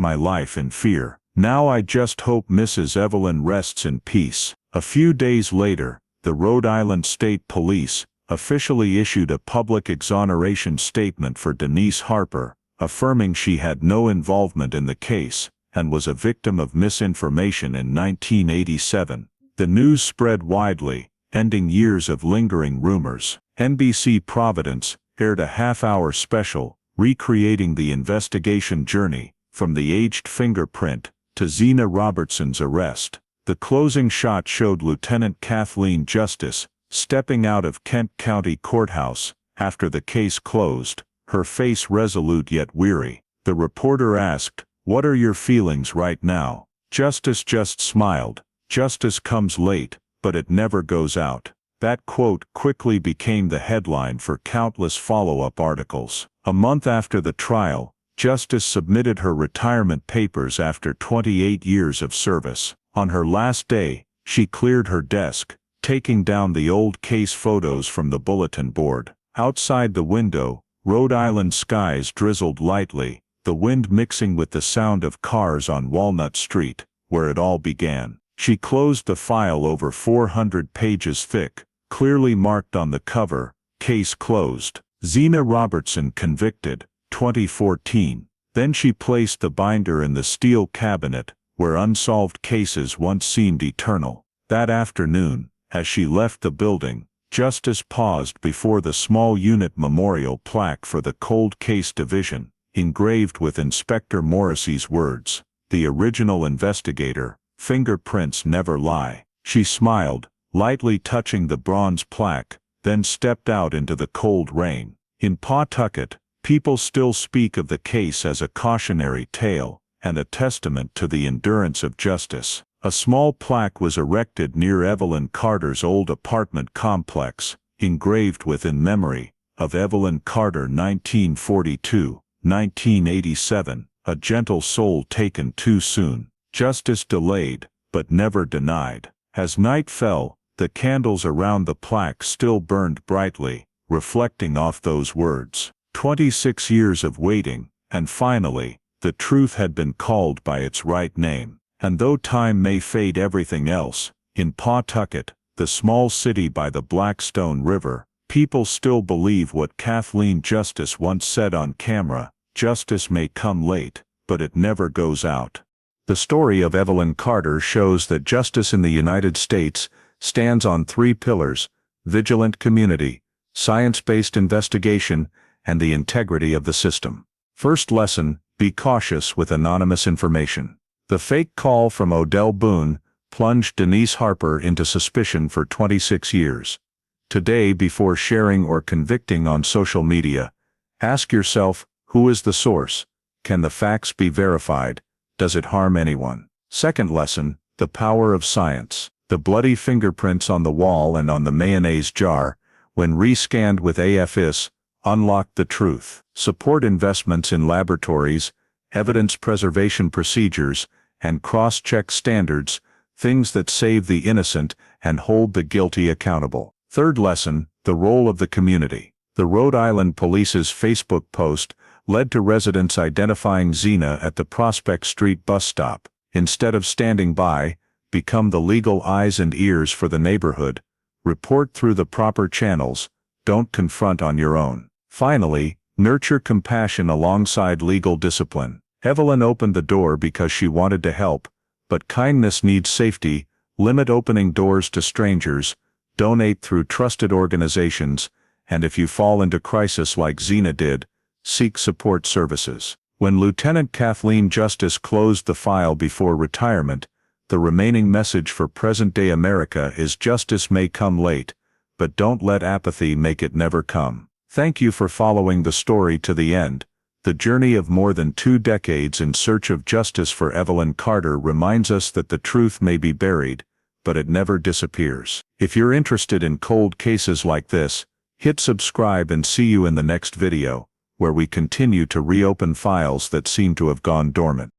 my life in fear. Now I just hope Mrs. Evelyn rests in peace." A few days later, the Rhode Island State Police officially issued a public exoneration statement for Denise Harper, affirming she had no involvement in the case and was a victim of misinformation in 1987. The news spread widely, ending years of lingering rumors. NBC Providence aired a half-hour special, recreating the investigation journey, from the aged fingerprint to Zena Robertson's arrest. The closing shot showed Lieutenant Kathleen Justice stepping out of Kent County Courthouse after the case closed, her face resolute yet weary. The reporter asked, "What are your feelings right now?" Justice just smiled. "Justice comes late, but it never goes out." That quote quickly became the headline for countless follow-up articles. A month after the trial, Justice submitted her retirement papers after 28 years of service. On her last day, she cleared her desk, taking down the old case photos from the bulletin board. Outside the window, Rhode Island skies drizzled lightly, the wind mixing with the sound of cars on Walnut Street, where it all began. She closed the file over 400 pages thick, clearly marked on the cover, "Case closed. Zena Robertson convicted, 2014. Then she placed the binder in the steel cabinet, where unsolved cases once seemed eternal. That afternoon, as she left the building, Justice paused before the small unit memorial plaque for the Cold Case Division, engraved with Inspector Morrissey's words, "The original investigator, fingerprints never lie." She smiled, lightly touching the bronze plaque, then stepped out into the cold rain. In Pawtucket, people still speak of the case as a cautionary tale, and a testament to the endurance of justice. A small plaque was erected near Evelyn Carter's old apartment complex, engraved with "In memory of Evelyn Carter 1942-1987, a gentle soul taken too soon. Justice delayed, but never denied." As night fell, the candles around the plaque still burned brightly, reflecting off those words. 26 years of waiting, and finally, the truth had been called by its right name. And though time may fade everything else, in Pawtucket, the small city by the Blackstone River, people still believe what Kathleen Justice once said on camera: "Justice may come late, but it never goes out." The story of Evelyn Carter shows that justice in the United States stands on three pillars: vigilant community, science-based investigation, and the integrity of the system. First lesson: be cautious with anonymous information. The fake call from Odell Boone plunged Denise Harper into suspicion for 26 years. Today, before sharing or convicting on social media, ask yourself, who is the source? Can the facts be verified? Does it harm anyone? Second lesson: the power of science. The bloody fingerprints on the wall and on the mayonnaise jar, when rescanned with AFIS, unlocked the truth. Support investments in laboratories, evidence preservation procedures, and cross-check standards, things that save the innocent and hold the guilty accountable. Third lesson: the role of the community. The Rhode Island Police's Facebook post led to residents identifying Zena at the Prospect Street bus stop. Instead of standing by, become the legal eyes and ears for the neighborhood. Report through the proper channels. Don't confront on your own. Finally, nurture compassion alongside legal discipline. Evelyn opened the door because she wanted to help, but kindness needs safety. Limit opening doors to strangers. Donate through trusted organizations, and if you fall into crisis like Zena did, seek support services. When Lieutenant Kathleen Justice closed the file before retirement, the remaining message for present-day America is: justice may come late, but don't let apathy make it never come. Thank you for following the story to the end. The journey of more than 2 decades in search of justice for Evelyn Carter reminds us that the truth may be buried, but it never disappears. If you're interested in cold cases like this, hit subscribe and see you in the next video, where we continue to reopen files that seem to have gone dormant.